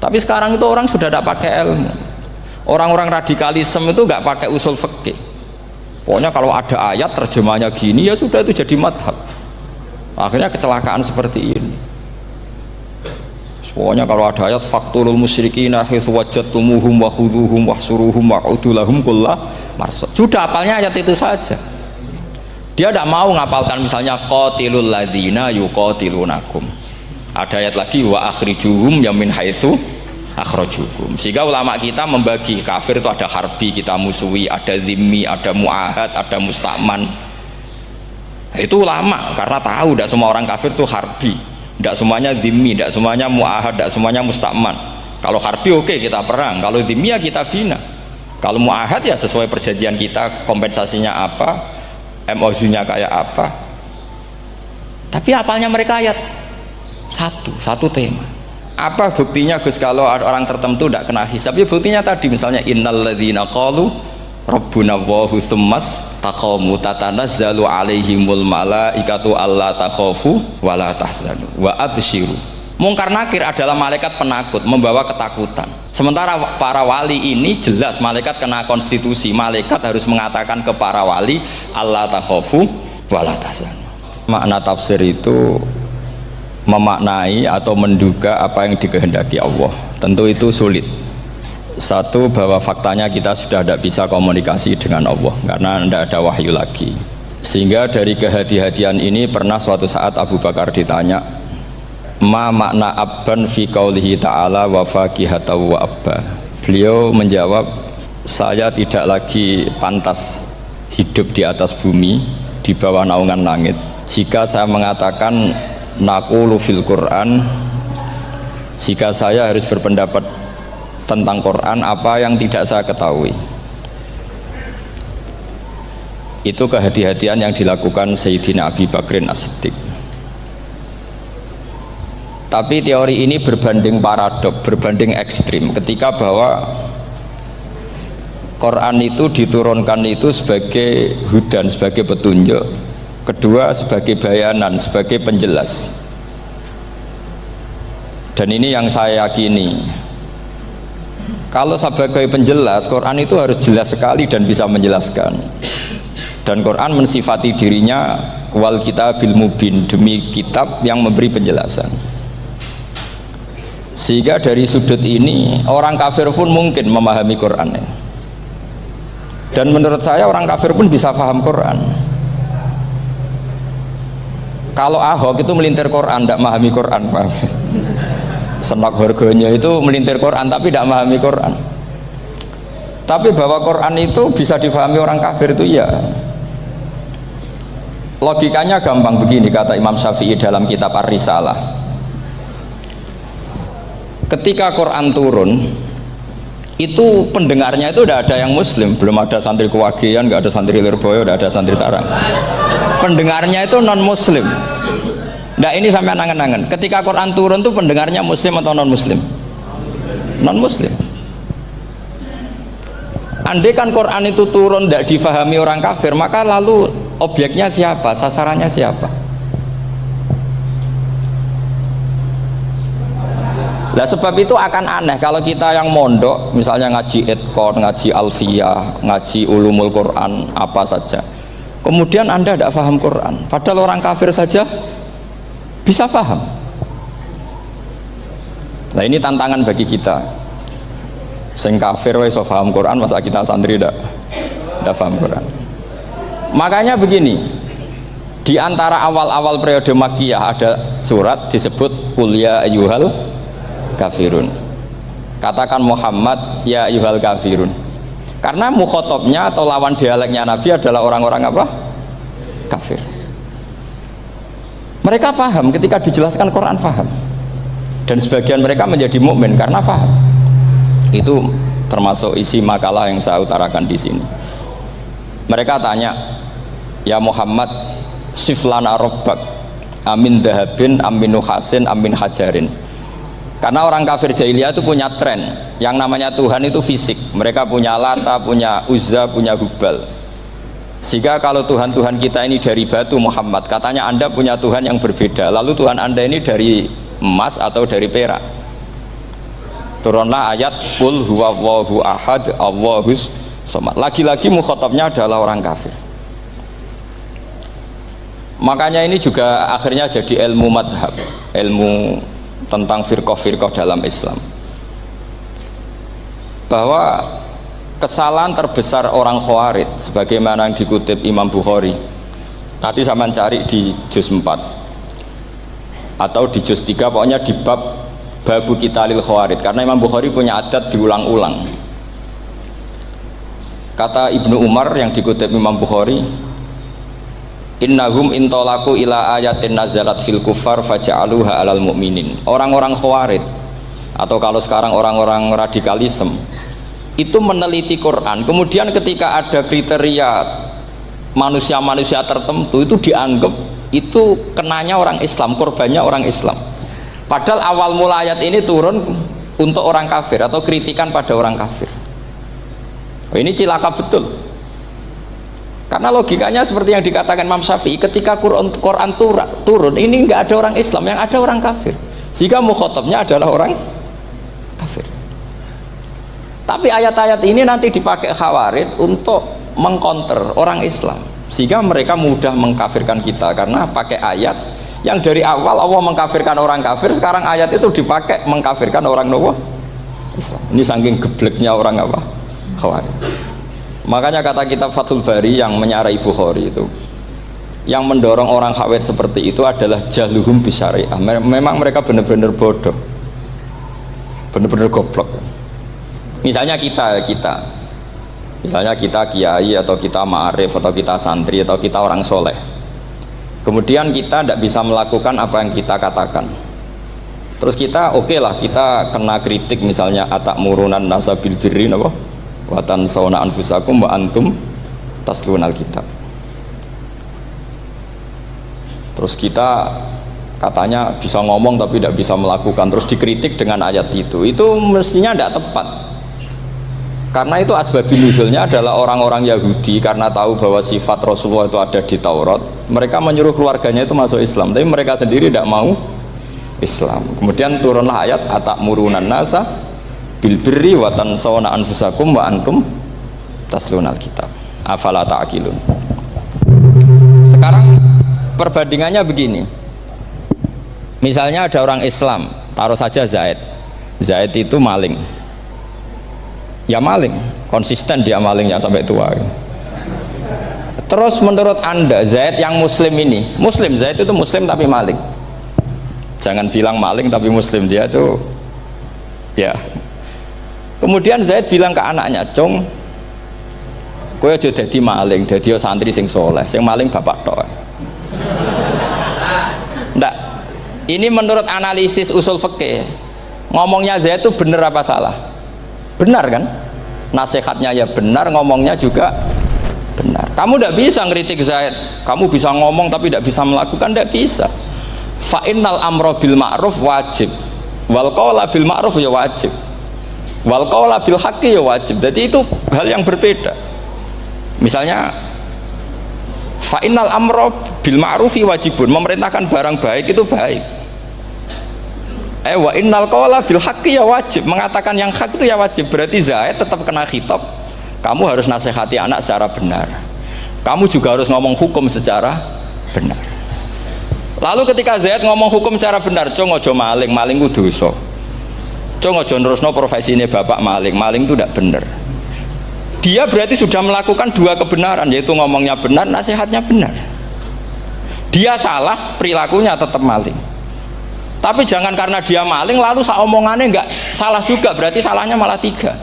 Tapi sekarang itu orang sudah tidak pakai ilmu. Orang-orang radikalisme itu nggak pakai usul fikih. Pokoknya kalau ada ayat terjemahnya gini ya sudah itu jadi madhab. Akhirnya kecelakaan seperti ini. Pokoknya kalau ada ayat faqtulul musyrikina haitsu wajadtumuhum wa khudhuhum wahsuruhum waq'udu lahum kulla marsad. Sudah hafalnya ayat itu saja. Dia tidak mau ngapalkan misalnya qatilul ladzina yuqatilunakum. Ada ayat lagi wa akhrijuhum yamin haitsu akhrajukum. Sehingga ulama kita membagi kafir itu ada harbi, kita musuhi, ada zimmi, ada muahad, ada musta'man. Itu ulama karena tahu tidak semua orang kafir itu harbi, tidak semuanya zimmi, tidak semuanya muahad, tidak semuanya musta'man. Kalau harbi oke, kita perang, kalau zimmi ya kita bina, kalau muahad ya sesuai perjanjian kita, kompensasinya apa, MOU-nya kayak apa. Tapi apalnya mereka ayat satu tema. Apa buktinya Gus kalau orang tertentu tidak kena hisab? Ya buktinya tadi misalnya innalladzina qalu rabbuna Allahu tsummas taqamu tatanazzalu alaihimul malaikatu alla takhafu wala tahzanu wa absyiru. Mungkar nakir adalah malaikat penakut membawa ketakutan. Sementara para wali ini jelas malaikat kena konstitusi. Malaikat harus mengatakan ke para wali alla takhafu wala tahzanu. Makna tafsir itu memaknai atau menduga apa yang dikehendaki Allah. Tentu itu sulit. Satu, bahwa faktanya kita sudah tidak bisa komunikasi dengan Allah karena tidak ada wahyu lagi. Sehingga dari kehati-hatian ini pernah suatu saat Abu Bakar ditanya, ma makna abban fi qaulihi ta'ala wa faqihata wa abba. Beliau menjawab, saya tidak lagi pantas hidup di atas bumi di bawah naungan langit jika saya mengatakan naqulu fil Quran, jika saya harus berpendapat tentang Quran apa yang tidak saya ketahui. Itu kehati-hatian yang dilakukan Sayyidina Abi Bakrin As-Siddiq. Tapi teori ini berbanding paradok, berbanding ekstrim ketika bahwa Quran itu diturunkan itu sebagai hudan, sebagai petunjuk, kedua sebagai bayanan, sebagai penjelas. Dan ini yang saya yakini, kalau sebagai penjelas Quran itu harus jelas sekali dan bisa menjelaskan. Dan Quran mensifati dirinya wal kitabil mubin, demi kitab yang memberi penjelasan. Sehingga dari sudut ini orang kafir pun mungkin memahami Quran. Dan menurut saya orang kafir pun bisa paham Quran. Kalau Ahok itu melintir Quran, tidak memahami Quran, paham? Senak harganya itu melintir Quran tapi tidak memahami Quran. Tapi bahwa Quran itu bisa difahami orang kafir itu ya. Logikanya gampang begini, kata Imam Syafi'i dalam kitab Ar-Risalah. Ketika Quran turun, itu pendengarnya itu tidak ada yang muslim, belum ada santri Kewagian, nggak ada santri Lirboyo, tidak ada santri Sarang. Pendengarnya itu non muslim. Nah ini sampai angan-angan, ketika Quran turun tuh pendengarnya muslim atau non muslim? Non muslim. Andai kan Quran itu turun tidak difahami orang kafir, maka lalu objeknya siapa, sasarannya siapa? Nah sebab itu akan aneh kalau kita yang mondok misalnya ngaji Edkon, ngaji Alfiyah, ngaji Ulumul Quran apa saja, kemudian Anda tidak paham Quran, padahal orang kafir saja bisa paham. Nah ini tantangan bagi kita. Sing kafir wis iso paham Quran, masa kita santri tidak paham Quran. Makanya begini, di antara awal-awal periode Makkiyah ada surat disebut Qul ya ayyuhal kafirun. Katakan Muhammad ya ayyuhal kafirun. Karena mukhatabnya atau lawan dialeknya Nabi adalah orang-orang apa? Kafir. Mereka paham ketika dijelaskan Quran, paham. Dan sebagian mereka menjadi mukmin karena paham. Itu termasuk isi makalah yang saya utarakan di sini. Mereka tanya, ya Muhammad, siflana robbak amin dahabin amin nuhasin amin hajarin. Karena orang kafir jahiliyah itu punya tren yang namanya Tuhan itu fisik. Mereka punya Lata, punya Uzza, punya Hubal. Sehingga kalau Tuhan-Tuhan kita ini dari batu Muhammad, katanya Anda punya Tuhan yang berbeda. Lalu Tuhan Anda ini dari emas atau dari perak. turunlah ayat qul huwallahu ahad Allahus somad. Lagi-lagi mukhatabnya adalah orang kafir. Makanya ini juga akhirnya jadi ilmu madhab, ilmu tentang firqah-firqah dalam Islam, bahwa kesalahan terbesar orang Khawarij sebagaimana yang dikutip Imam Bukhari, nanti sama cari di juz 4 atau di juz 3, pokoknya di bab babu qitalil Khawarij, karena Imam Bukhari punya adat diulang-ulang. Kata Ibnu Umar yang dikutip Imam Bukhari, innahum intolaku ila ayatin nazalat fil kufar faja'aluha alal mu'minin. Orang-orang Khawarij atau kalau sekarang orang-orang radikalisme itu meneliti Quran, kemudian ketika ada kriteria manusia-manusia tertentu itu dianggap itu kenanya orang Islam, korbannya orang Islam. Padahal awal mula ayat ini turun untuk orang kafir atau kritikan pada orang kafir. Ini cilaka betul. Karena logikanya seperti yang dikatakan Imam Syafi'i, ketika Quran turun ini nggak ada orang Islam, yang ada orang kafir, sehingga mukhatabnya adalah orang kafir. Tapi ayat-ayat ini nanti dipakai Khawarij untuk mengcounter orang Islam, sehingga mereka mudah mengkafirkan kita karena pakai ayat yang dari awal Allah mengkafirkan orang kafir, sekarang ayat itu dipakai mengkafirkan orang Islam. Ini saking gebleknya orang apa? Khawarij. Makanya kata kitab Fathul Bari yang menyarai Bukhari itu, yang mendorong orang Khawarij seperti itu adalah jahluhum bisyariah. Memang mereka benar-benar bodoh, benar-benar goblok. Misalnya kita kiai atau kita ma'arif atau kita santri atau kita orang soleh, kemudian kita tidak bisa melakukan apa yang kita katakan, terus kita oke lah, kita kena kritik misalnya atakmurunan nasa bil birri watan sauna anfusakum wa antum taslunal kitab. Terus kita katanya bisa ngomong tapi tidak bisa melakukan, terus dikritik dengan ayat itu mestinya tidak tepat. Karena itu asbabun nuzulnya adalah orang-orang Yahudi karena tahu bahwa sifat Rasulullah itu ada di Taurat, mereka menyuruh keluarganya itu masuk Islam, tapi mereka sendiri tidak mau Islam. Kemudian turunlah ayat atakmurunan nasa bil birri wa tansawna anfusakum wa antum taslunal kitab afala ta'qilun. Sekarang perbandingannya begini, misalnya ada orang Islam, taruh saja Zaid itu maling, ya maling, konsisten dia malingnya sampai tua. Terus menurut anda Zaid yang muslim ini, Zaid itu muslim tapi maling, jangan bilang maling tapi muslim, dia itu ya. Kemudian Zaid bilang ke anaknya, "Cung, kowe aja dadi maling, dadi santri sing soleh, sing maling bapak tok." Ndak. Ini menurut analisis usul fikih. Ngomongnya Zaid itu benar apa salah? Benar kan? Nasihatnya ya benar, ngomongnya juga benar. Kamu tidak bisa ngeritik Zaid. Kamu bisa ngomong tapi tidak bisa melakukan, tidak bisa. Fa innal amra bil ma'ruf wajib. Wal qawla bil ma'ruf ya wajib. Wal qawla bil haqqi ya wajib. Jadi itu hal yang berbeda. Misalnya fa innal amra bil ma'rufi wajibun, memerintahkan barang baik itu baik. Wa innal qawla bil haqqi ya wajib, mengatakan yang hak itu ya wajib. Berarti Zaid tetap kena khitab. Kamu harus nasihati anak secara benar. Kamu juga harus ngomong hukum secara benar. Lalu ketika Zaid ngomong hukum secara benar, "Cung aja maling, maling ku dosa. Cung aja nerusno profesine bapak maling itu tidak benar." Dia berarti sudah melakukan dua kebenaran, yaitu ngomongnya benar, nasihatnya benar. Dia salah, perilakunya tetap maling. Tapi jangan karena dia maling lalu omongannya enggak salah juga, berarti salahnya malah tiga.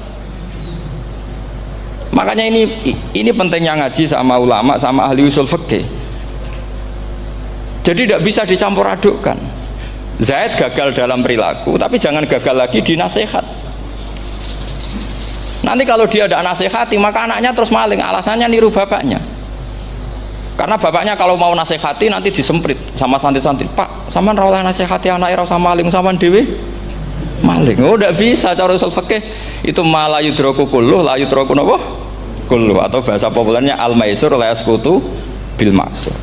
Makanya ini pentingnya ngaji sama ulama, sama ahli usul fikih. Jadi tidak bisa dicampur adukkan. Zaid gagal dalam perilaku, tapi jangan gagal lagi di nasihat. Nanti kalau dia tidak nasihati, maka anaknya terus maling, alasannya niru bapaknya. Karena bapaknya kalau mau nasihati nanti disemprit sama santri-santri, "Pak, sampean ora oleh nasihati anak ora usah maling, sampean dhewe maling." Oh, tidak bisa cara usul fikih. Itu malah yudraku kulluh, la yudraku napa? Kulluh, atau bahasa populernya al-maisur la yasqutu bil ma'sur.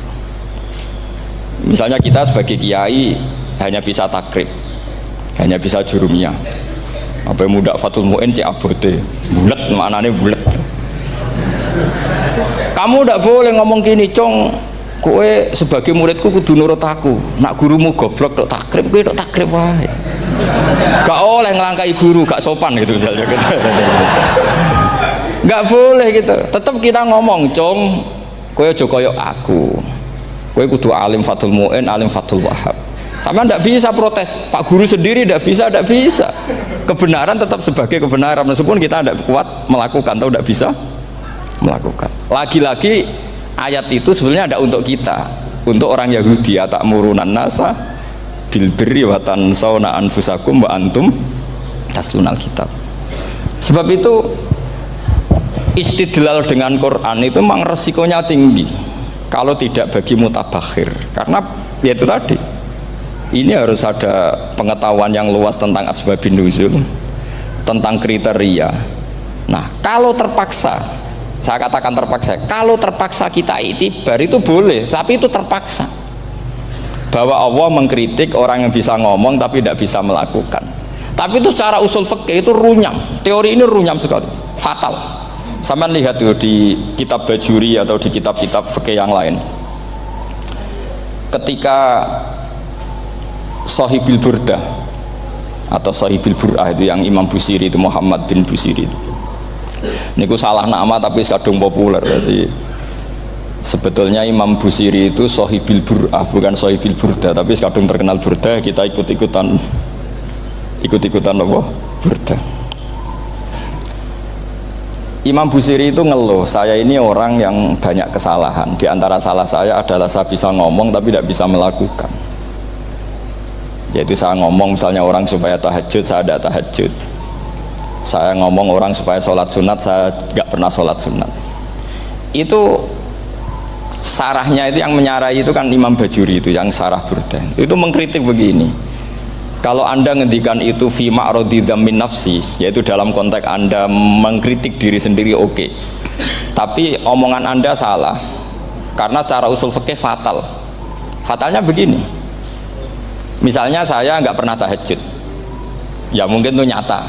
Misalnya kita sebagai kiai hanya bisa takrib, hanya bisa jurumiyah. Apa muda Fathul Mu'in cek abote. Bulet maknane bulet. Kamu ndak boleh ngomong gini, Cong. Kowe sebagai muridku kudu nurut aku. Nak gurumu goblok tok takrib, kowe tok takrib wae. Gak oleh ngelangkai guru, gak sopan gitu misalnya gitu. Gak boleh gitu. Tetap kita ngomong, Cong. Kowe aja koyo aku. Kowe kudu alim Fathul Mu'in, alim Fathul Wahhab. Sama ndak bisa protes. Pak guru sendiri ndak bisa. Kebenaran tetap sebagai kebenaran meskipun kita ndak kuat melakukan atau ndak bisa melakukan. Lagi-lagi ayat itu sebenarnya ada untuk kita, untuk orang Yahudi, atamuruna nasa bil birri wa tansawna anfusakum wa antum taslunal kitab. Sebab itu istidlal dengan Quran itu memang resikonya tinggi kalau tidak bagi mutabakhir, karena ya itu tadi, ini harus ada pengetahuan yang luas tentang asbabun nuzul, tentang kriteria. Nah kalau terpaksa, saya katakan terpaksa, kalau terpaksa kita itibar itu boleh, tapi itu terpaksa. Bahwa Allah mengkritik orang yang bisa ngomong tapi tidak bisa melakukan. Tapi itu secara usul fikih itu runyam. Teori ini runyam sekali, fatal. Sama lihat tuh di kitab Bajuri atau di kitab-kitab fikih yang lain. Ketika Shahibil Burdah atau Shahibil Bur'ah itu yang Imam Busiri itu, Muhammad bin Busiri itu. Niku salah nama tapi kadung populer. Jadi sebetulnya Imam Busiri itu Shahibil Bur'ah, bukan Shahibil Burdah, tapi kadung terkenal Burdah, kita ikut-ikutan apa? Burdah. Imam Busiri itu ngeluh, saya ini orang yang banyak kesalahan. Di antara salah saya adalah saya bisa ngomong tapi tidak bisa melakukan. Yaitu saya ngomong misalnya orang supaya tahajud, saya tidak tahajud. Saya ngomong orang supaya sholat sunat, saya nggak pernah sholat sunat. Itu sarahnya itu yang menyarai itu kan Imam Bajuri itu yang sarah Burdah. Itu mengkritik begini. Kalau Anda ngendikan itu fi ma'radi dzammin nafsi, yaitu dalam konteks Anda mengkritik diri sendiri oke. Tapi omongan Anda salah. Karena secara usul fikih fatal. Fatalnya begini. Misalnya saya nggak pernah tahajud. Ya mungkin itu nyata.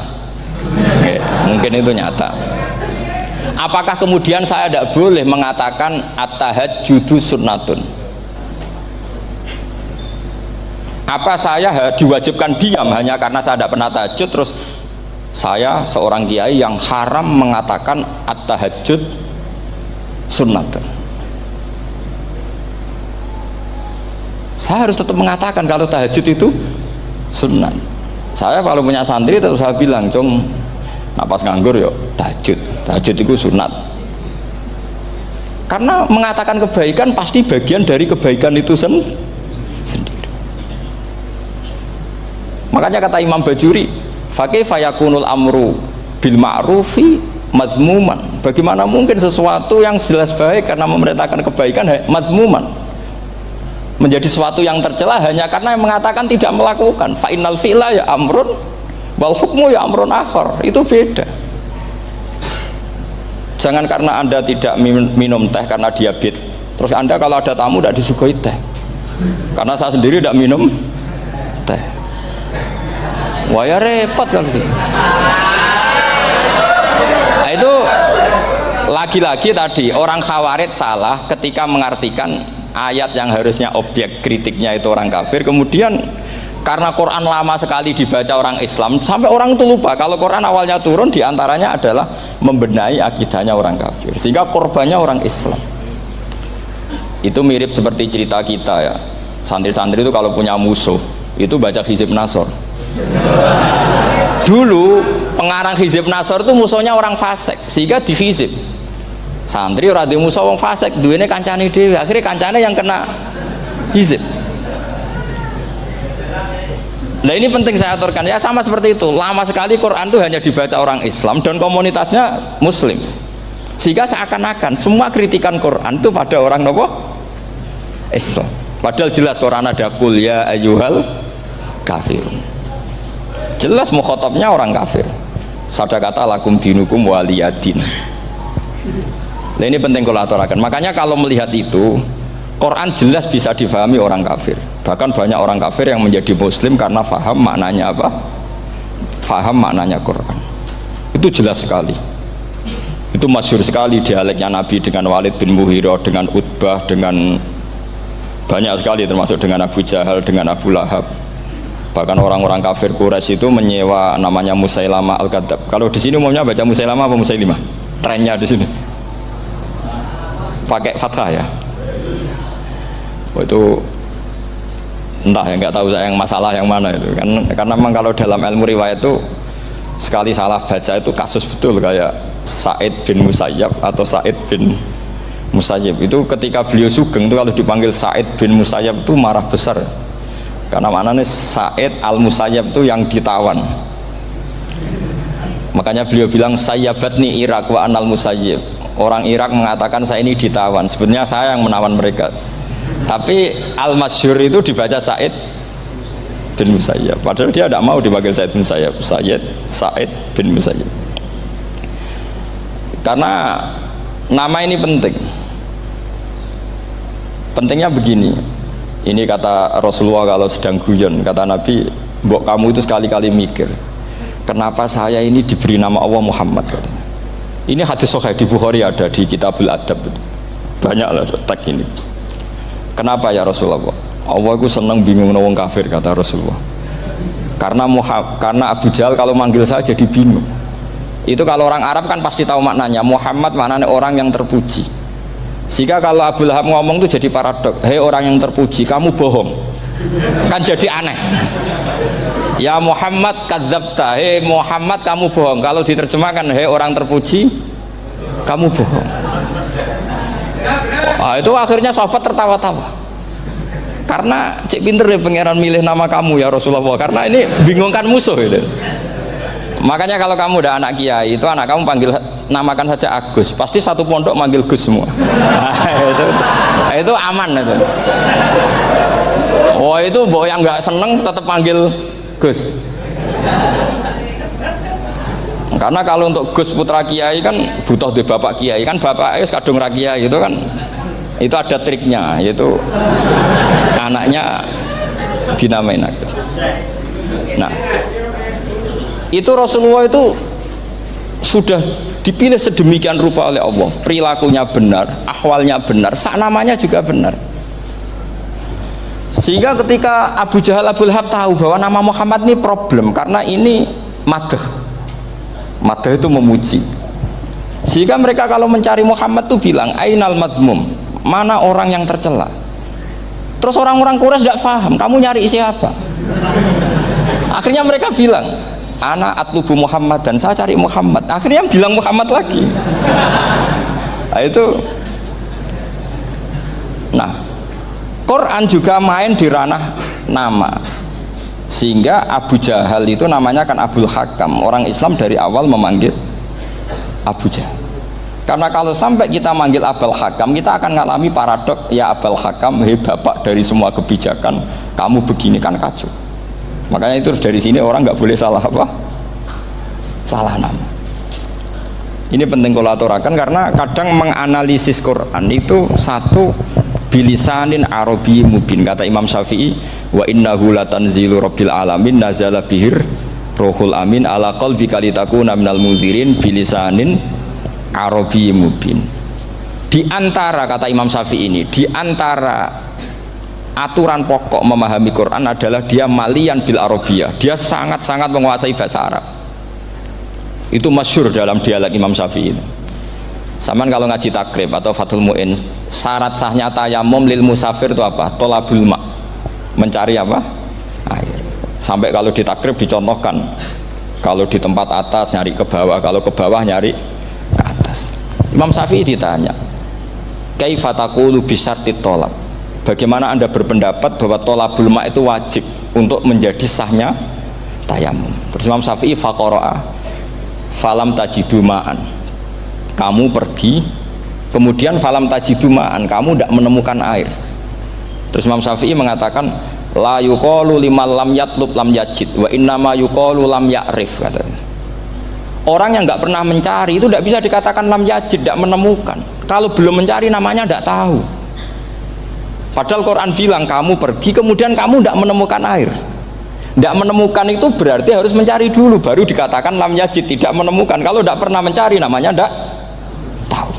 Oke, mungkin itu nyata. Apakah kemudian saya tidak boleh mengatakan at-tahajjudu sunnatun? Apa saya diwajibkan diam hanya karena saya tidak pernah tahajud, terus saya seorang kiai yang haram mengatakan at-tahajjud sunnatun? Saya harus tetap mengatakan kalau tahajud itu sunnah. Saya kalau punya santri terus saya bilang, Cung, napas nganggur yuk tahajud itu sunat. Karena mengatakan kebaikan pasti bagian dari kebaikan itu sendiri. Makanya kata Imam Bajuri, fakaifa yakunul amru bil ma'rufi mazmuman. Bagaimana mungkin sesuatu yang jelas baik karena memerintahkan kebaikan mazmuman menjadi sesuatu yang tercela hanya karena yang mengatakan tidak melakukan. Fa innal fi'la ya amrun wal hukmu ya amrun akhar. Itu beda. Jangan karena Anda tidak minum teh karena diabetes, terus Anda kalau ada tamu tidak disuguhi teh. Karena saya sendiri tidak minum teh. Wah ya repot kalau gitu. Nah, itu lagi-lagi tadi orang Khawarij salah ketika mengartikan ayat yang harusnya objek kritiknya itu orang kafir, kemudian karena Quran lama sekali dibaca orang Islam sampai orang itu lupa kalau Quran awalnya turun diantaranya adalah membenahi akidahnya orang kafir, sehingga korbannya orang Islam. Itu mirip seperti cerita kita ya, santri-santri itu kalau punya musuh itu baca Hizib Nasor. Dulu pengarang Hizib Nasor itu musuhnya orang fasik, sehingga di Hizib santri ora di musuh wong fasik, duwene kancane dhewe, akhirnya kancane yang kena Hizib. Nah ini penting saya aturkan ya, sama seperti itu. Lama sekali Quran itu hanya dibaca orang Islam dan komunitasnya Muslim, sehingga seakan-akan semua kritikan Quran itu pada orang nopo Islam. Padahal jelas Quran ada kul ya ayyuhal kafirun. Jelas mukhatabnya orang kafir. Sadaqata lakum dinukum waliyadin. Nah ini penting kalau aturakan. Makanya kalau melihat itu, Quran jelas bisa difahami orang kafir. Bahkan banyak orang kafir yang menjadi muslim karena faham maknanya apa? faham maknanya Quran. Itu jelas sekali. Itu masyhur sekali dialeknya Nabi dengan Walid bin Mughirah, dengan Utbah, dengan banyak sekali, termasuk dengan Abu Jahal, dengan Abu Lahab. Bahkan orang-orang kafir Quraisy itu menyewa namanya Musailamah Al-Kadzab. Kalau di sini umumnya baca Musailamah apa Musailimah? Trennya di sini pakai fathah ya. Oh, itu entah ya, nggak tahu saya yang masalah yang mana itu kan, karena memang kalau dalam ilmu riwayat itu sekali salah baca itu kasus betul, kayak Sa'id bin Musayyab atau Sa'id bin Musayyib itu ketika beliau sugeng itu kalau dipanggil Sa'id bin Musayyab itu marah besar, karena maknanya Sa'id al-Musayyab itu yang ditawan. Makanya beliau bilang sayyabatni Irak wa anal Musayyib. Orang Irak mengatakan saya ini ditawan, sebenarnya saya yang menawan mereka. Tapi al-masyhur itu dibaca Sa'id bin Musayyab, padahal dia tidak mau dipanggil Sa'id bin Musayyab, Sa'id bin Musayyab. Karena nama ini penting. Pentingnya begini. Ini kata Rasulullah kalau sedang guyon, kata Nabi, mbok kamu itu sekali-kali mikir, kenapa saya ini diberi nama Allah Muhammad, katanya. Ini hadis sahih di Bukhari, ada di Kitabul Adab. Banyak lah tag ini. Kenapa ya Rasulullah? Allah itu senang bingung wong kafir, kata Rasulullah. Karena Abu Jahal kalau manggil saya jadi bingung. Itu kalau orang Arab kan pasti tahu maknanya. Muhammad maknanya orang yang terpuji. Sehingga kalau Abu Lahab ngomong itu jadi paradok. Hei orang yang terpuji, kamu bohong. Kan jadi aneh. Ya Muhammad kadzabta. Hei Muhammad kamu bohong. Kalau diterjemahkan hei orang terpuji, kamu bohong. Itu akhirnya sahabat tertawa-tawa. Karena cek pinter ya pangeran milih nama kamu ya Rasulullah. Karena ini bingungkan musuh itu. Makanya kalau kamu udah anak kiai itu anak kamu panggil namakan saja Agus, pasti satu pondok manggil Gus semua. Itu aman itu. Oh itu boh yang nggak seneng tetap panggil Gus. Karena kalau untuk Gus putra kiai kan butuh di bapak kiai, kan bapak es kadung ra kiai itu kan, itu ada triknya, yaitu anaknya dinamain Agus. Nah itu Rasulullah itu sudah dipilih sedemikian rupa oleh Allah, perilakunya benar, ahwalnya benar, sak namanya juga benar. Sehingga ketika Abu Jahal, Abu Lahab tahu bahwa nama Muhammad ini problem, karena ini madah itu memuji. Sehingga mereka kalau mencari Muhammad tuh bilang ainal madmum, mana orang yang tercela. Terus orang-orang Quraisy tidak paham, kamu nyari siapa? Akhirnya mereka bilang ana atlubu Muhammad, dan saya cari Muhammad. Akhirnya bilang Muhammad lagi. Nah, itu. Nah, Quran juga main di ranah nama. Sehingga Abu Jahal itu namanya kan Abul Hakam. Orang Islam dari awal memanggil Abu Jahal. Karena kalau sampai kita manggil Abul Hakam, kita akan mengalami paradok, ya Abul Hakam, hei bapak dari semua kebijakan, kamu begini kan kacau. Makanya itu dari sini orang nggak boleh salah apa? Salah nama. Ini penting kalau aturakan, karena kadang menganalisis Quran itu satu bilisanin arabi mubin. Kata Imam Syafi'i, wa innahu latanzilu rabbil alamin nazala bihir rohul amin ala qalbika litakuna minal mudhirin bilisanin arabi mubin. Di antara, kata Imam Syafi'i ini, di antara aturan pokok memahami Quran adalah dia malian bil arabiyah, dia sangat-sangat menguasai bahasa Arab. Itu masyhur dalam dialek Imam Syafi'i. Saman kalau ngaji takrib atau Fathul Mu'in, syarat sahnya tayamum lil musafir itu apa? Tolabul ma', mencari apa? Air. Sampai kalau di takrib dicontohkan, kalau di tempat atas nyari ke bawah, kalau ke bawah nyari ke atas. Imam Syafi'i ditanya, kaifa taqulu bi syartit tolab, bagaimana anda berpendapat bahwa tolabul ma' itu wajib untuk menjadi sahnya tayamum? Terus Imam Syafi'i faqara'a falam tajidu ma'an, kamu pergi kemudian falam tajidu ma'an, kamu tidak menemukan air. Terus Imam Syafi'i mengatakan la yuqalu liman lam yatlub lam yajid wa innama yuqalu lam ya'rif, katanya. Orang yang nggak pernah mencari itu tidak bisa dikatakan lam yajid, tidak menemukan. Kalau belum mencari namanya tidak tahu. Padahal Quran bilang kamu pergi kemudian kamu tidak menemukan air. Tidak menemukan itu berarti harus mencari dulu, baru dikatakan lam yajid, tidak menemukan. Kalau tidak pernah mencari namanya tidak tahu.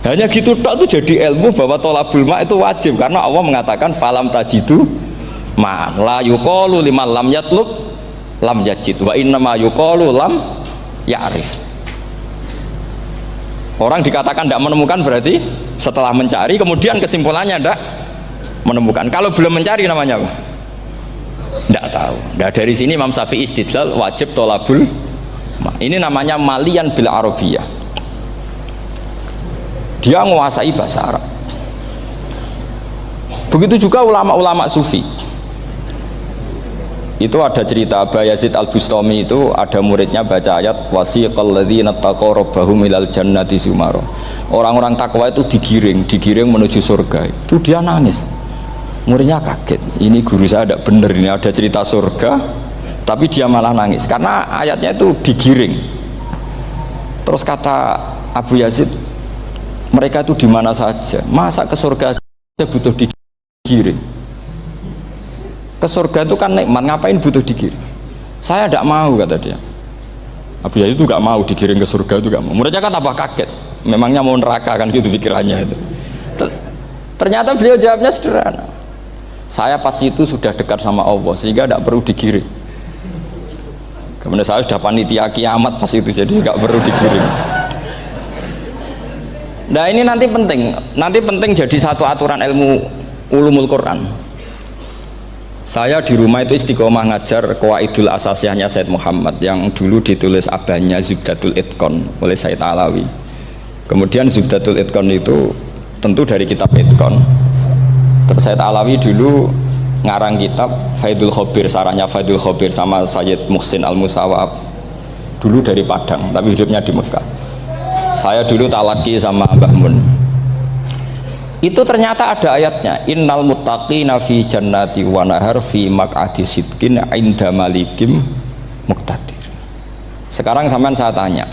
Hanya gitu tok itu jadi ilmu bahwa tholabul ma itu wajib, karena Allah mengatakan falam tajidu ma la yuqalu liman lam yatlub lam yajid wa innama yuqalu lam ya'rif. Orang dikatakan tidak menemukan berarti setelah mencari kemudian kesimpulannya tidak menemukan. Kalau belum mencari namanya apa? Tidak tahu. Nah, dari sini Imam Syafi'i istidlal wajib tholabul ma. Ini namanya malian bil arabiyah. Dia menguasai bahasa Arab. Begitu juga ulama-ulama sufi. Itu ada cerita Bayazid Al-Bustami, itu ada muridnya baca ayat wasiqal ladzina taqaw rabbahum ilal jannati zumara. Orang-orang takwa itu digiring menuju surga. Itu dia nangis. Muridnya kaget, ini guru saya tidak benar, ini ada cerita surga tapi dia malah nangis karena ayatnya itu digiring. Terus kata Abu Yazid, mereka itu di mana saja, masa ke surga aja butuh digiring? Ke surga itu kan nikmat, ngapain butuh digiring? Saya tidak mau, kata dia. Abu Yazid itu gak mau digiring ke surga, itu gak mau. Muridnya kan tambah kaget, memangnya mau neraka kan gitu pikirannya itu. Ternyata beliau jawabnya sederhana, saya pas itu sudah dekat sama Allah sehingga tidak perlu digiring. Kemudian saya sudah panitia kiamat pas itu, jadi tidak perlu digiring. Nah ini nanti penting jadi satu aturan ilmu ulumul Quran. Saya di rumah itu istiqomah ngajar Qawaidul Asasiyahnya Said Muhammad yang dulu ditulis abahnya Zubdatul Itqan oleh Said Alawi. Kemudian Zubdatul Itqan itu tentu dari kitab Itqan. Terus Said Alawi dulu ngarang kitab Faidul Khobir, sarahnya Faidul Khobir sama Sayyid Muhsin Al-Musawab, dulu dari Padang tapi hidupnya di Mekah. Saya dulu talaki sama Mbah Mun. Itu ternyata ada ayatnya, innal muttaqina fi jannati wa nahar fi maq'adi sidqin 'inda malikim muqtadir. Sekarang sampean saya tanya,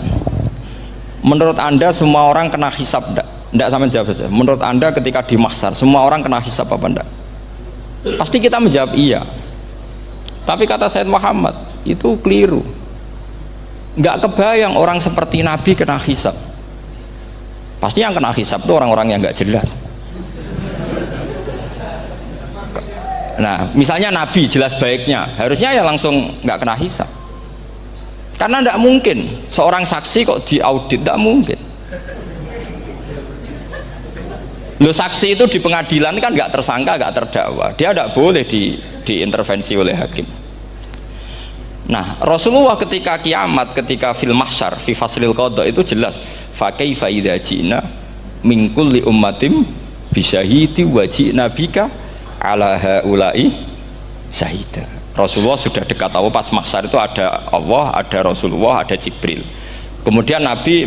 menurut Anda semua orang kena hisab enggak? Tidak sampai jawab saja. Menurut Anda ketika di mahsyar semua orang kena hisab apa enggak? Pasti kita menjawab iya. Tapi kata Said Muhammad itu keliru. Enggak kebayang orang seperti Nabi kena hisab. Pasti yang kena hisab itu orang-orang yang enggak jelas. Nah, misalnya Nabi jelas baiknya, harusnya ya langsung enggak kena hisab. Karena enggak mungkin seorang saksi kok diaudit, enggak mungkin. Lo saksi itu di pengadilan kan nggak tersangka, nggak terdakwa, dia tidak boleh diintervensi oleh hakim. Nah Rasulullah ketika kiamat, ketika fil mahsyar fi faslil qada itu jelas fa kaifa idza ji'na min kulli ummatin bisyahidi wa ji'na bika ala haula'i syahida. Rasulullah sudah dekat Allah, pas mahsyar itu ada Allah, ada Rasulullah, ada Jibril. Kemudian Nabi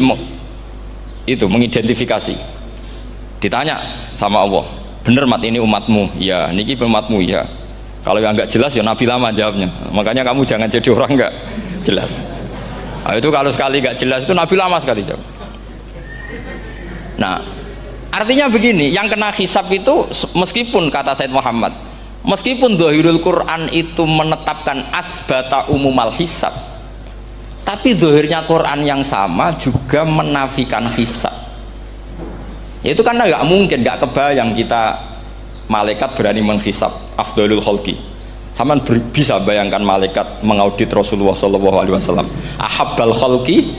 itu mengidentifikasi, ditanya sama Allah, bener mat ini umatmu? Ya, niki umatmu ya. Kalau yang nggak jelas ya Nabi lama jawabnya. Makanya kamu jangan jadi orang nggak jelas. Nah, itu kalau sekali nggak jelas itu Nabi lama sekali jawab. Nah, artinya begini, yang kena hisab itu meskipun kata Said Muhammad, meskipun Dhahirul Quran itu menetapkan asbata umumal hisab, tapi zahirnya Quran yang sama juga menafikan hisab. Itu karena nggak mungkin, nggak kebayang kita malaikat berani menghisab afdalul khalqi. Sama bisa bayangkan malaikat mengaudit Rasulullah SAW, ahabbal khalqi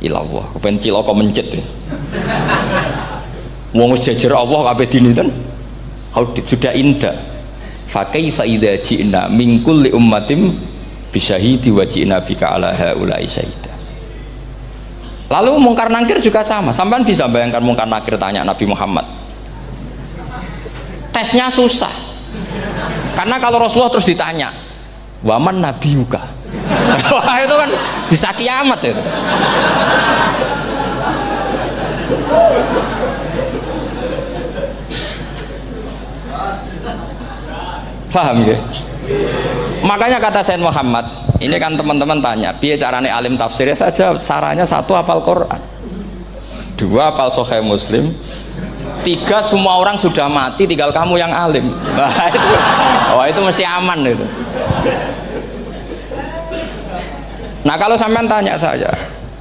ilallah, kepen cilaka mencet ya. Wong jejer Allah kabeh dini kan audit sudah indah. Fa kaifa idza ji'na min kulli ummatin bisyahidi wa ji'na bika ala haula'i syahida. Lalu mungkar nangkir juga sama. Sampean bisa bayangkan mungkar nangkir tanya Nabi Muhammad, tesnya susah karena kalau Rasulullah terus ditanya waman nabiyuka, wah itu kan bisa kiamat itu. Paham ya? Makanya kata Said Muhammad, ini kan teman-teman tanya, piye carane alim tafsirnya saja, sarannya satu hafal Quran, dua hafal Sahih Muslim, tiga semua orang sudah mati tinggal kamu yang alim. Wah itu mesti aman itu. Nah kalau sampean tanya saya,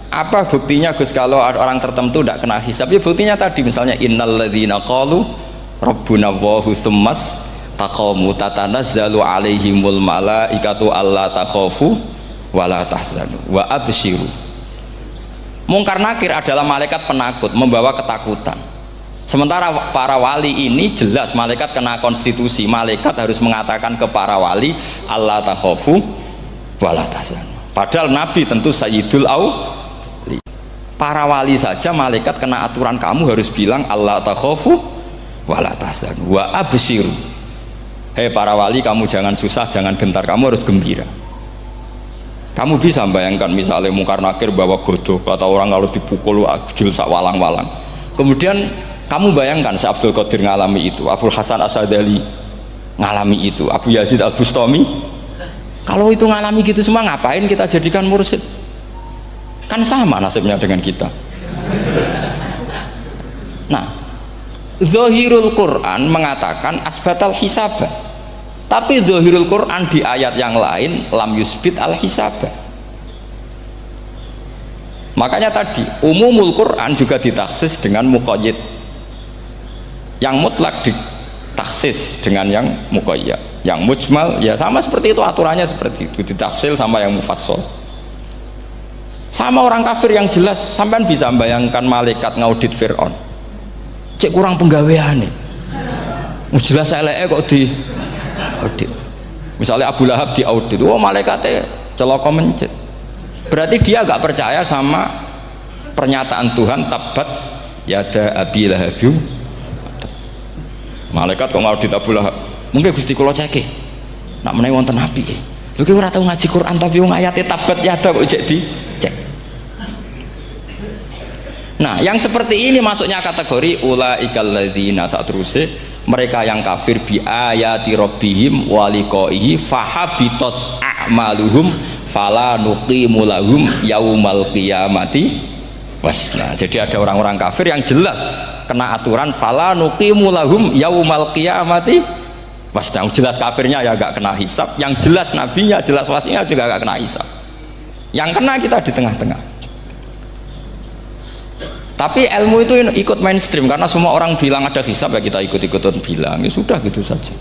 apa buktinya Gus kalau orang tertentu tidak kena hisab? Ya buktinya tadi misalnya innalladzina qalu rabbuna Allahu tsummas taqamu tatanazzalu alaihimul malaikatu alla takhafu wala tahzanu wa absyiru. Mungkar nakir adalah malaikat penakut membawa ketakutan. Sementara para wali ini jelas malaikat kena konstitusi, malaikat harus mengatakan ke para wali alla takhafu wala tahzanu. Padahal Nabi tentu sayyidul auli. Para wali saja malaikat kena aturan, kamu harus bilang alla takhafu wala tahzanu wa absyiru. Hei para wali, kamu jangan susah, jangan gentar, kamu harus gembira. Kamu bisa bayangkan misalnya Mungkar Nakir bawa godok, kata orang kalau dipukul ajul sak walang-walang. Kemudian kamu bayangkan si Abdul Qadir ngalami itu, Abdul Hasan Asadali ngalami itu, Abu Yazid Al-Bustami. Kalau itu ngalami gitu semua, ngapain kita jadikan mursyid? Kan sama nasibnya dengan kita. Nah, Zahirul Quran mengatakan asbatal hisabah, tapi Zahirul Quran di ayat yang lain lam yusbit al hisabah. Makanya tadi umumul Quran juga ditaksis dengan muqayyid, yang mutlak ditaksis dengan yang muqayyad, yang mujmal ya sama seperti itu, aturannya seperti itu, ditafsil sama yang mufassal. Sama orang kafir yang jelas, sampean bisa bayangkan malaikat ngaudit Fir'aun, cek kurang penggawean nih, jelas eleke kok di audit. Misalnya Abu Lahab di audit, oh malaikatnya celaka mencet, berarti dia gak percaya sama pernyataan Tuhan tabat yada abi lahabyu. Malaikat kok ngaudit Abu Lahab, mungkin Gusti kula ceke nak menawi wonten api lho ki ora tau ngaji Quran tapi wong ayate tabat yada kok jadi cek. Nah yang seperti ini masuknya kategori ulaikal ladzina, saat terusnya mereka yang kafir bi ayati rabbihim wa liqaihi fahabitos a'maluhum fala nuqimu lahum yaumal qiyamati wasna. Jadi ada orang-orang kafir yang jelas kena aturan fala nuqimu lahum yaumal qiyamati wasna. Jelas kafirnya ya gak kena hisab, yang jelas nabinya, jelas wasinya juga gak kena hisab, yang kena kita di tengah-tengah. Tapi ilmu itu ikut mainstream karena semua orang bilang ada hisab, ya kita ikut-ikutan bilang, ya sudah gitu saja.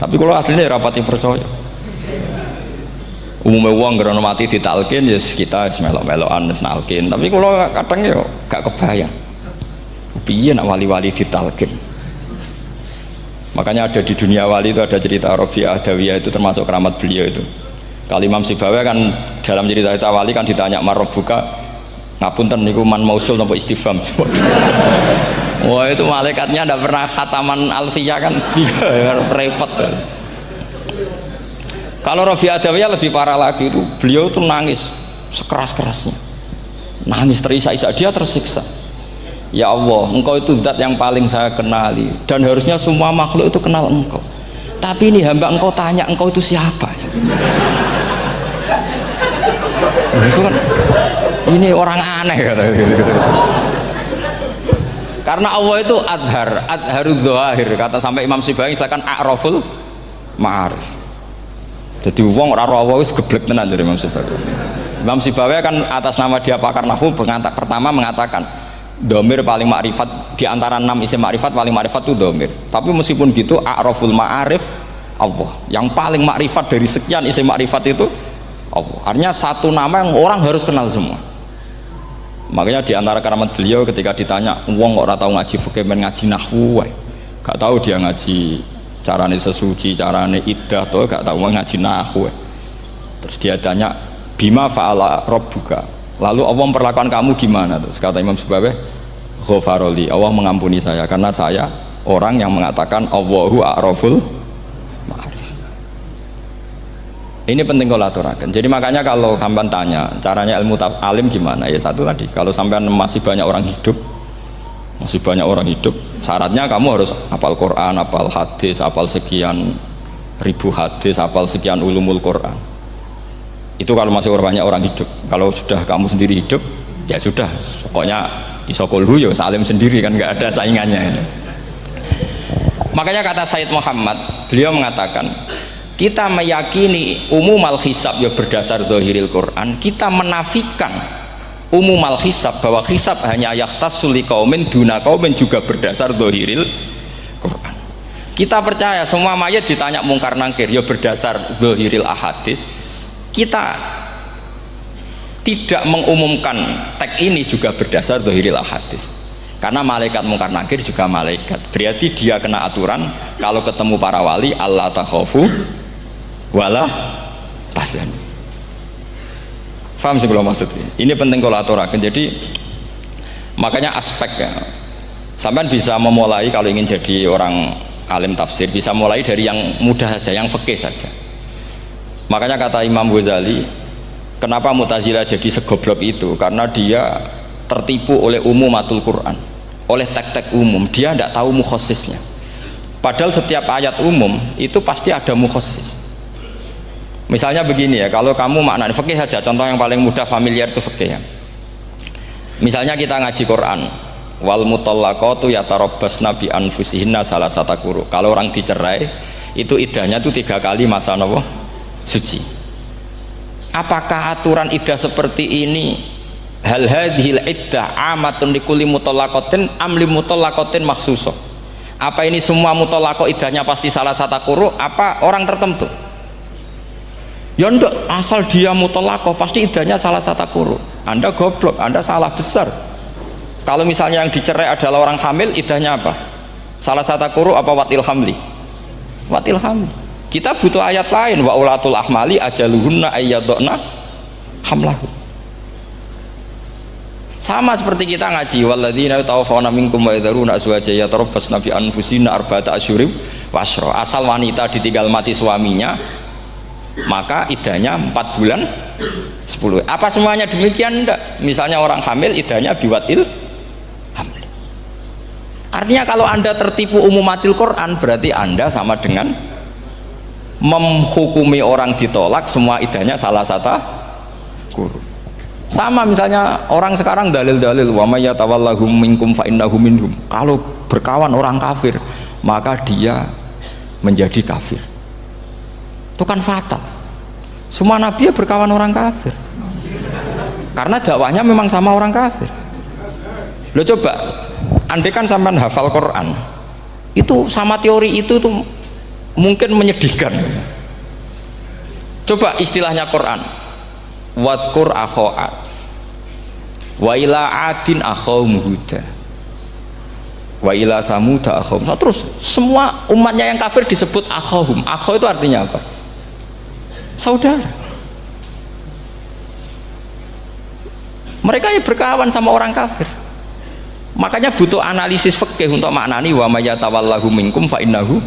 Tapi kalau aslinya rapati percaya. Umumnya uang gerono mati ditalkin ya kita melok-melokan nalkin. Tapi kalau kadang ya gak kebayang piye nak wali-wali ditalkin. Makanya ada di dunia wali itu ada cerita Rabi'ah Adawiyah, itu termasuk keramat beliau itu. Kali Imam Sibawi kan dalam cerita wali kan ditanya marrobuka, ngapunten niku man mausul nopo istifham. Wah itu malaikatnya ndak pernah khataman alfiyah kan, repot. Kalau Rabi'ah Adawiyah lebih parah lagi, itu beliau tuh nangis sekeras-kerasnya, nangis terisak-isak, dia tersiksa. Ya Allah, engkau itu zat yang paling saya kenali dan harusnya semua makhluk itu kenal engkau, tapi ini hamba engkau tanya engkau itu siapa ya? Itu kan ini orang aneh kata gitu. Karena Allah itu adharud dzahir, kata sampai Imam Sibawi silakan a'raful ma'arif. Jadi wong ora Allah wis geblek tenan dari Imam Sibawi. Imam Sibawi kan atas nama dia pakar nahwu pertama mengatakan domir paling makrifat di antara 6 isim makrifat, paling makrifat itu domir. Tapi meskipun gitu a'raful ma'arif Allah, yang paling makrifat dari sekian isim makrifat itu Allah. Artinya satu nama yang orang harus kenal semua. Makanya di antara keramat beliau ketika ditanya wong kok ora tau ngaji fikih men ngaji nahwu wae, gak tahu dia ngaji carane sesuci, carane iddah to, gak tahu ngaji nahwu. Terus dia tanya bima fa'ala rabbuka, lalu Allah memperlakukan kamu gimana? Terus kata Imam Sibawi ghafaroli, Allah mengampuni saya karena saya orang yang mengatakan Allahu a'raful ma'arif. Ini penting kalau aturakan. Jadi makanya kalau sampean tanya caranya ilmu alim gimana, ya satu tadi, kalau sampean masih banyak orang hidup, syaratnya kamu harus hafal Quran, hafal hadis, hafal sekian ribu hadis, hafal sekian ulumul Quran. Itu kalau masih banyak orang hidup. Kalau sudah kamu sendiri hidup, ya sudah, pokoknya isokulhu ya salim sendiri kan, nggak ada saingannya itu. Makanya kata Sayyid Muhammad, beliau mengatakan Kita meyakini umumal hisab ya berdasar zahiril Quran, kita menafikan umumal hisab bahwa hisab hanya yahtassul liqaumin duna qaumin juga berdasar zahiril Quran. Kita percaya semua mayat ditanya mungkar nangkir ya berdasar zahiril ahadis. Kita tidak mengumumkan teks ini juga berdasar zahiril ahadis. Karena malaikat mungkar nangkir juga malaikat, berarti dia kena aturan kalau ketemu para wali Allah takhafu wala tahzan. Faham sih kalau maksudnya? Ini penting kalau aturakan. Jadi makanya aspeknya sampean bisa memulai kalau ingin jadi orang alim tafsir, bisa mulai dari yang mudah saja, yang fikih saja. Makanya kata Imam Ghazali, kenapa Mu'tazilah jadi segoblok itu? Karena dia tertipu oleh umumatul Quran, oleh teks-teks umum. Dia tidak tahu mukhassisnya. Padahal setiap ayat umum itu pasti ada mukhassis. Misalnya begini ya, kalau kamu maknanya fikih saja, contoh yang paling mudah familiar itu fikih ya. Misalnya kita ngaji Quran, wal mutallaqatu yatarabbasna bi anfusihinna salasata quru. Kalau orang dicerai itu iddahnya itu 3 kali masa nopo suci. Apakah aturan iddah seperti ini hal hadhil iddah amatun likulli mutallaqatin am li mutallaqatin makhsusah? Apa ini semua mutallaqah iddahnya pasti salasata quru, apa orang tertentu? Ya enggak, asal dia mutallaqah pasti iddahnya salasata quru. Anda goblok, Anda salah besar. Kalau misalnya yang dicerai adalah orang hamil, iddahnya apa? Salasata quru apa watil hamli? Watil hamli. Kita butuh ayat lain, wa ulatul ahmali ajaluhunna ayyadna hamlahu. Sama seperti kita ngaji walladzina yatawaffawna minkum wa yadharuna azwajan yatarabbasna bi anfusina arba'ata asyhurin wa asyra. Asal wanita ditinggal mati suaminya, maka iddahnya 4 bulan 10. Apa semuanya demikian? Enggak. Misalnya orang hamil iddahnya biwatil hamil. Artinya kalau Anda tertipu umumatil Quran, berarti Anda sama dengan menghukumi orang ditolak semua iddahnya salah satu guru. Sama misalnya orang sekarang dalil-dalil wa may yatawallahum minkum fa innahu minhum. Kalau berkawan orang kafir, maka dia menjadi kafir. Itu kan fatal. Semua nabi berkawan orang kafir karena dakwahnya memang sama orang kafir. Lo coba andai kan sampean hafal Quran itu sama teori itu tuh mungkin menyedihkan. Coba istilahnya Quran, wadhkur akho'at wa ila adin akhawum huda wa ila samuda akhawum. Terus semua umatnya yang kafir disebut akhawum. Akhaw itu artinya apa? Saudara. Mereka yang berkawan sama orang kafir. Makanya butuh analisis fikih untuk maknani wa may yatawallahu minkum fa innahu.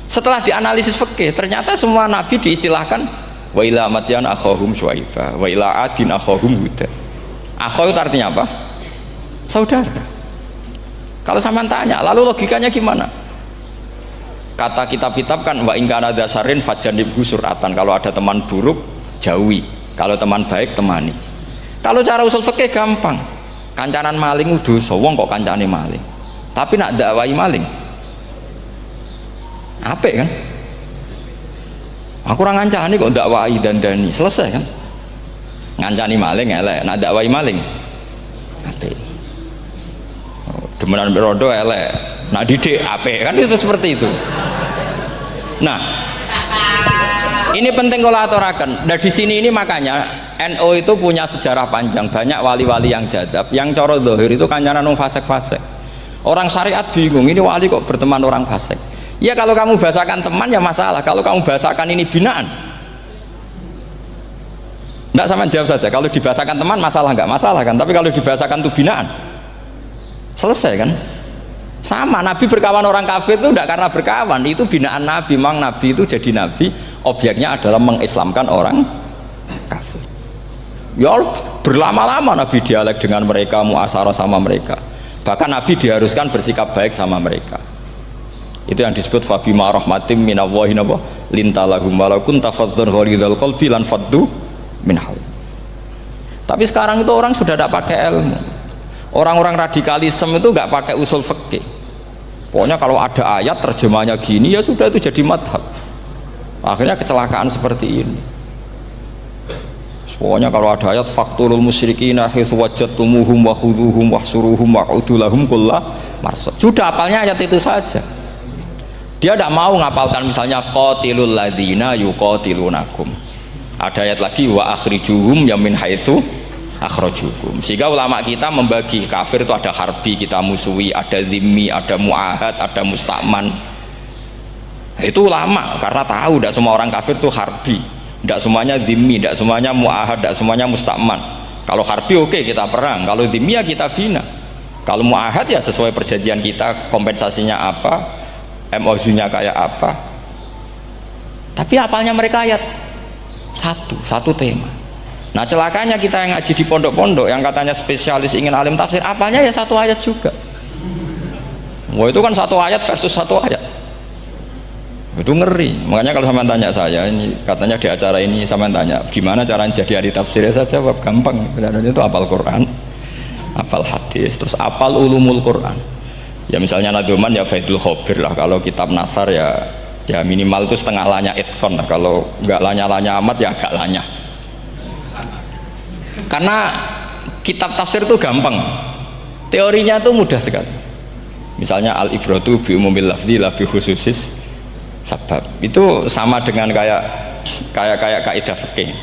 Setelah dianalisis fikih, ternyata semua nabi diistilahkan wa ila madyan akhahum syuaiba wa ila adin akhahum huda. Akhaw itu artinya apa? Saudara. Kalau sampean tanya, lalu logikanya gimana? Kata kitab-kitab kan wa in kana dasarin fajanibhu suratan. Kalau ada teman buruk jauhi, kalau teman baik temani. Kalau cara usul fikih gampang. Kancanan maling dosa, wong kok kancane maling. Tapi nak dakwai maling apik kan? Aku ora ngancani kok dakwai dandani, selesai kan? Ngancani maling elek, nak dakwai maling apik. Demenan rondo elek, nak didik apik kan, itu seperti itu. Nah, ini penting kalau aturakan. Nah di sini ini makanya NU itu punya sejarah panjang, banyak wali-wali yang jadab, yang coro zahir itu kancanan wong fasik-fasik. Orang syariat bingung, ini wali kok berteman orang fasik. Ya kalau kamu bahasakan teman ya masalah, kalau kamu bahasakan ini binaan, enggak, sama jawab saja. Kalau dibahasakan teman masalah enggak masalah kan, tapi kalau dibahasakan itu binaan, selesai kan? Sama, Nabi berkawan orang kafir itu tidak karena berkawan, itu binaan Nabi. Memang Nabi itu jadi Nabi, objeknya adalah mengislamkan orang kafir. Ya berlama-lama Nabi dialek dengan mereka, muasarah sama mereka. Bahkan Nabi diharuskan bersikap baik sama mereka. Itu yang disebut fabima rahmatim minallahi lintalahum walau kunta fadhdhan ghalidhal qalbi lan faddu min hawl. Tapi sekarang itu orang sudah tidak pakai ilmu. Orang-orang radikalisme itu nggak pakai usul fikih. Pokoknya kalau ada ayat terjemahnya gini ya sudah, itu jadi madhab. Akhirnya kecelakaan seperti ini. Pokoknya kalau ada ayat faqtulul musyrikina haitsu wajadtumuhum wa khudhuhum wahsuruhum wa'udu lahum kulla marsad. Sudah hafalnya ayat itu saja. Dia tidak mau ngapalkan misalnya qatilul ladzina yuqatilunakum. Ada ayat lagi wa akhrijuhum yamin haitsu akhrajukum. Sehingga ulama kita membagi kafir itu ada harbi, kita musuhi, ada zimmi, ada muahad, ada musta'man. Itu ulama karena tahu tidak semua orang kafir itu harbi, tidak semuanya zimmi, tidak semuanya muahad, tidak semuanya musta'man. Kalau harbi oke, kita perang, kalau zimmi ya kita bina, kalau muahad ya sesuai perjanjian kita, kompensasinya apa, MOU-nya kayak apa. Tapi apalnya mereka ayat satu tema. Nah celakanya kita yang ngaji di pondok-pondok yang katanya spesialis ingin alim tafsir, apalnya ya satu ayat juga. Wah itu kan satu ayat versus satu ayat, itu ngeri. Makanya kalau sama tanya saya ini, katanya di acara ini sama tanya gimana caranya jadi ahli tafsir, saya jawab gampang. Caranya itu hafal Quran, hafal hadis, terus hafal ulumul Quran. Ya misalnya Nadoman ya Faidul Khobir lah, kalau kitab Nasar ya minimal itu setengah lanya itkon lah, kalau nggak lanya amat ya agak lanya. Karena kitab tafsir itu gampang, teorinya itu mudah sekali. Misalnya al-ibratu bi umumil lafzi la bi khususis sabab, itu sama dengan kayak kaidah fikih.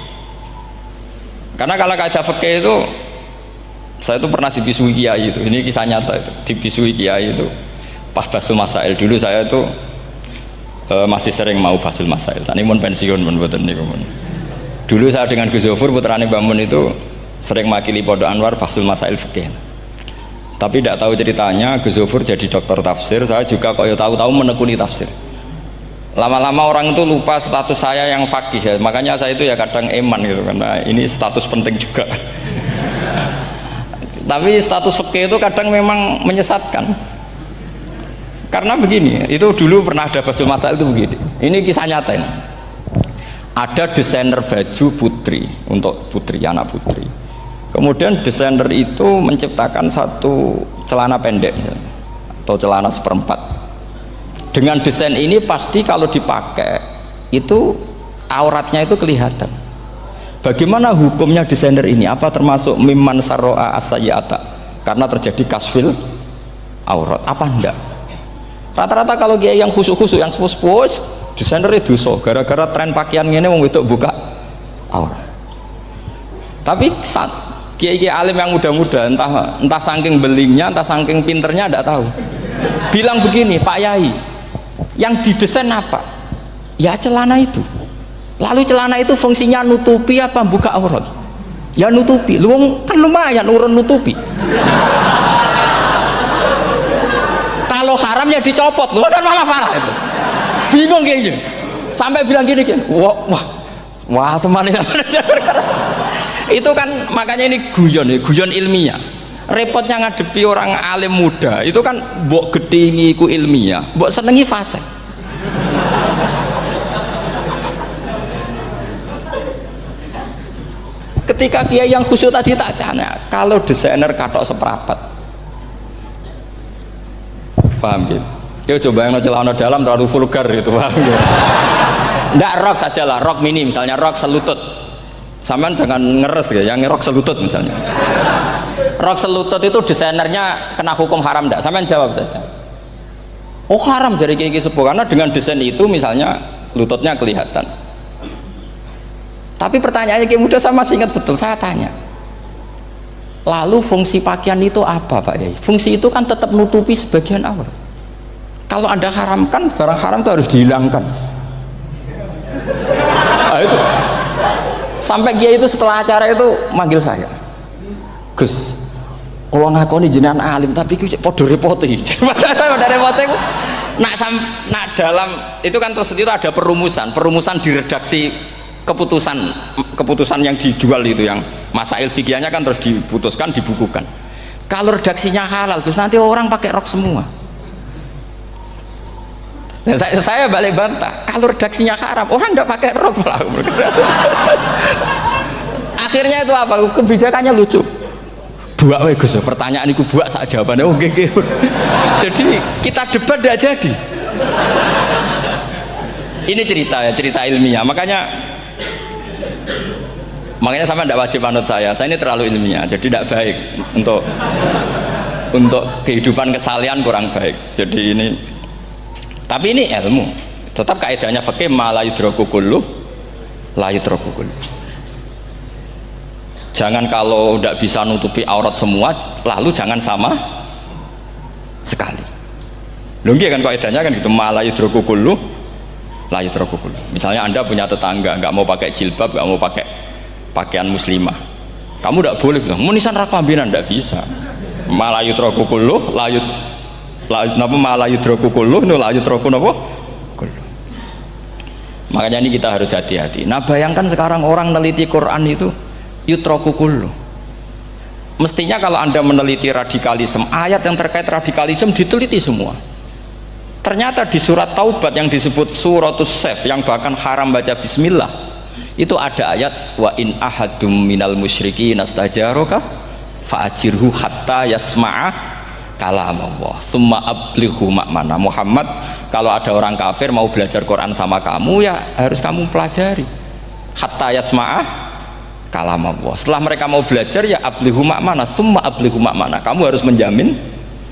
Karena kalau kaidah fikih itu saya itu pernah dibisui kiai itu, ini kisah nyata itu, dibisui kiai itu pas basul masail. Dulu saya itu masih sering mau basul masail, tadi pun pensiun pun betul nih. Dulu saya dengan Gus Zofur putrane Bamun itu sering makili Pondok Anwar basul masail fikih. Tapi tidak tahu ceritanya Gus Zofur jadi dokter tafsir, saya juga kok ya tahu-tahu menekuni tafsir. Lama-lama orang itu lupa status saya yang fakih ya, makanya saya itu ya kadang eman gitu, karena ini status penting juga. Tapi status fikih itu kadang memang menyesatkan. Karena begini, itu dulu pernah ada basul masail itu begini. Ini kisah nyata ini. Ada desainer baju putri untuk putri, anak putri. Kemudian desainer itu menciptakan satu celana pendek atau celana seperempat. Dengan desain ini pasti kalau dipakai itu auratnya itu kelihatan. Bagaimana hukumnya desainer ini? Apa termasuk mimman sarro'a as-sayyi'ata? Karena terjadi kasfil aurat. Apa enggak? Rata-rata kalau kiai yang khusyuk-khusyuk, yang sepuh-sepuh, desainer itu dosa. Gara-gara tren pakaian ini wong wedok buka aurat. Tapi saat kiai-kiai alim yang muda-muda, entah saking belingnya, entah saking pinternya, tidak tahu. Bilang begini, Pak Yai, yang didesain apa? Ya celana itu. Lalu celana itu fungsinya nutupi apa buka aurat? Ya nutupi. Lu kan lumayan urun nutupi. Kalau haramnya dicopot, lu kan malah parah itu. Bingung kayaknya. Sampai bilang gini kan, wah semanis. Itu kan makanya ini guyon ilmiah. Repotnya ngadepi orang alim muda itu kan mbok gedhingi ku ilmiah, mbok senengi fase. Ketika kiai yang khusyuk tadi tak tanya, kalau desainer katok seperapat, paham gitu? Kau coba yang celana dalam terlalu vulgar itu, paham gitu? Nggak, rok saja lah, rok mini misalnya, rok selutut. Sampean jangan ngeres ya, yang rok selutut misalnya. Rok selutut itu desainernya kena hukum haram enggak? Sampean jawab saja. Oh haram jadi kiai sepuh, karena dengan desain itu misalnya lututnya kelihatan. Tapi pertanyaannya kiai muda saya masih ingat betul, saya tanya. Lalu fungsi pakaian itu apa Pak Yai? Fungsi itu kan tetap nutupi sebagian aurat. Kalau Anda haramkan, barang haram itu harus dihilangkan. Nah, itu. Sampai kiai itu setelah acara itu manggil saya. Gus, kalau ngakoni jenengan alim tapi ku podo repote. Podo repote ku nak dalam itu kan terus itu ada perumusan di redaksi keputusan yang dijual itu, yang masail fikihnya kan terus diputuskan, dibukukan. Kalau redaksinya halal Gus, nanti orang pakai rok semua. Dan saya balik bantah, kalau redaksinya haram orang nggak pakai rok lah. Akhirnya itu apa? Kebijakannya lucu. Buak we Gus, pertanyaan itu buak sak jawabannya oke. Jadi kita debat tidak jadi. Ini cerita ya, cerita ilmiah. Makanya sama tidak wajib manut saya ini terlalu ilmiah, jadi tidak baik untuk kehidupan kesalian, kurang baik. Jadi ini, tapi ini ilmu, tetap kaidahnya fikih ma la yudraku kullu la yudraku kullu. Jangan kalau tidak bisa nutupi aurat semua lalu jangan sama sekali. Lho nggih kan kaidahnya kan gitu, ma la yudraku kullu la yudraku kullu. Misalnya Anda punya tetangga nggak mau pakai jilbab, nggak mau pakai pakaian muslimah, kamu tidak boleh bilang munisan rakwabinan, tidak bisa. Malayu troku kulluh layut napa malayu troku kulluh no layut troku napa kulluh. Makanya ini kita harus hati-hati. Nah bayangkan sekarang orang meneliti Quran itu yutroku kulluh. Mestinya kalau Anda meneliti radikalisme, ayat yang terkait radikalisme diteliti semua. Ternyata di surat Taubat yang disebut suratus Saif, yang bahkan haram baca bismillah, itu ada ayat wa in ahadum minal musyrikin nastajaroka fa'ajirhu hatta yasma'a kalam Allah thumma ablighu ma'mana. Muhammad, kalau ada orang kafir mau belajar Quran sama kamu, ya harus kamu pelajari hatta yasma'a kalam Allah. Setelah mereka mau belajar, ya ablighu ma'mana, thumma ablighu ma'mana, kamu harus menjamin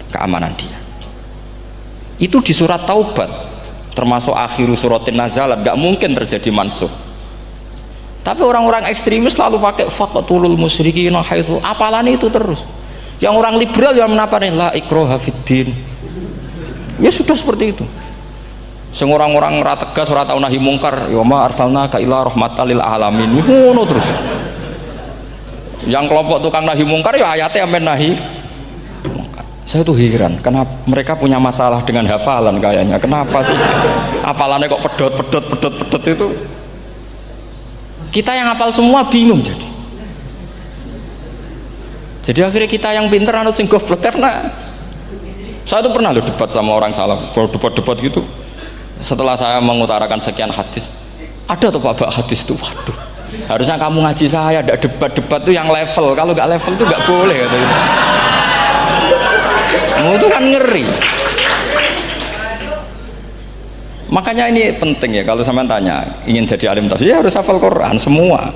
keamanan dia. Itu di surat Taubat, termasuk akhiru suratin nazalat, gak mungkin terjadi mansuh. Tapi orang-orang ekstremis selalu pakai faqtulul musyrikin haitsu, apalan itu terus. Yang orang liberal yang menapani la ikraha fiddin, ya sudah seperti itu. Sing orang-orang ora tegas, ora tau nahi mungkar, ya ma arsalnaka illa rahmatan lil alamin, ngono terus. Yang kelompok tukang nahi mungkar ya ayatnya amen nahi mungkar. Saya tuh heran, kenapa mereka punya masalah dengan hafalan kayaknya. Kenapa sih hafalannya kok pedot itu? Kita yang hafal semua bingung jadi akhirnya kita yang pinter anut sing goblok. Karena saya tuh pernah loh debat sama orang salaf, debat gitu. Setelah saya mengutarakan sekian hadis, ada tuh Pak hadis itu, waduh, harusnya kamu ngaji saya, ada debat tuh yang level, kalau nggak level tuh nggak boleh gitu. Itu kan ngeri. Makanya ini penting ya, kalau sampean tanya ingin jadi alim tafsir ya harus hafal Quran semua.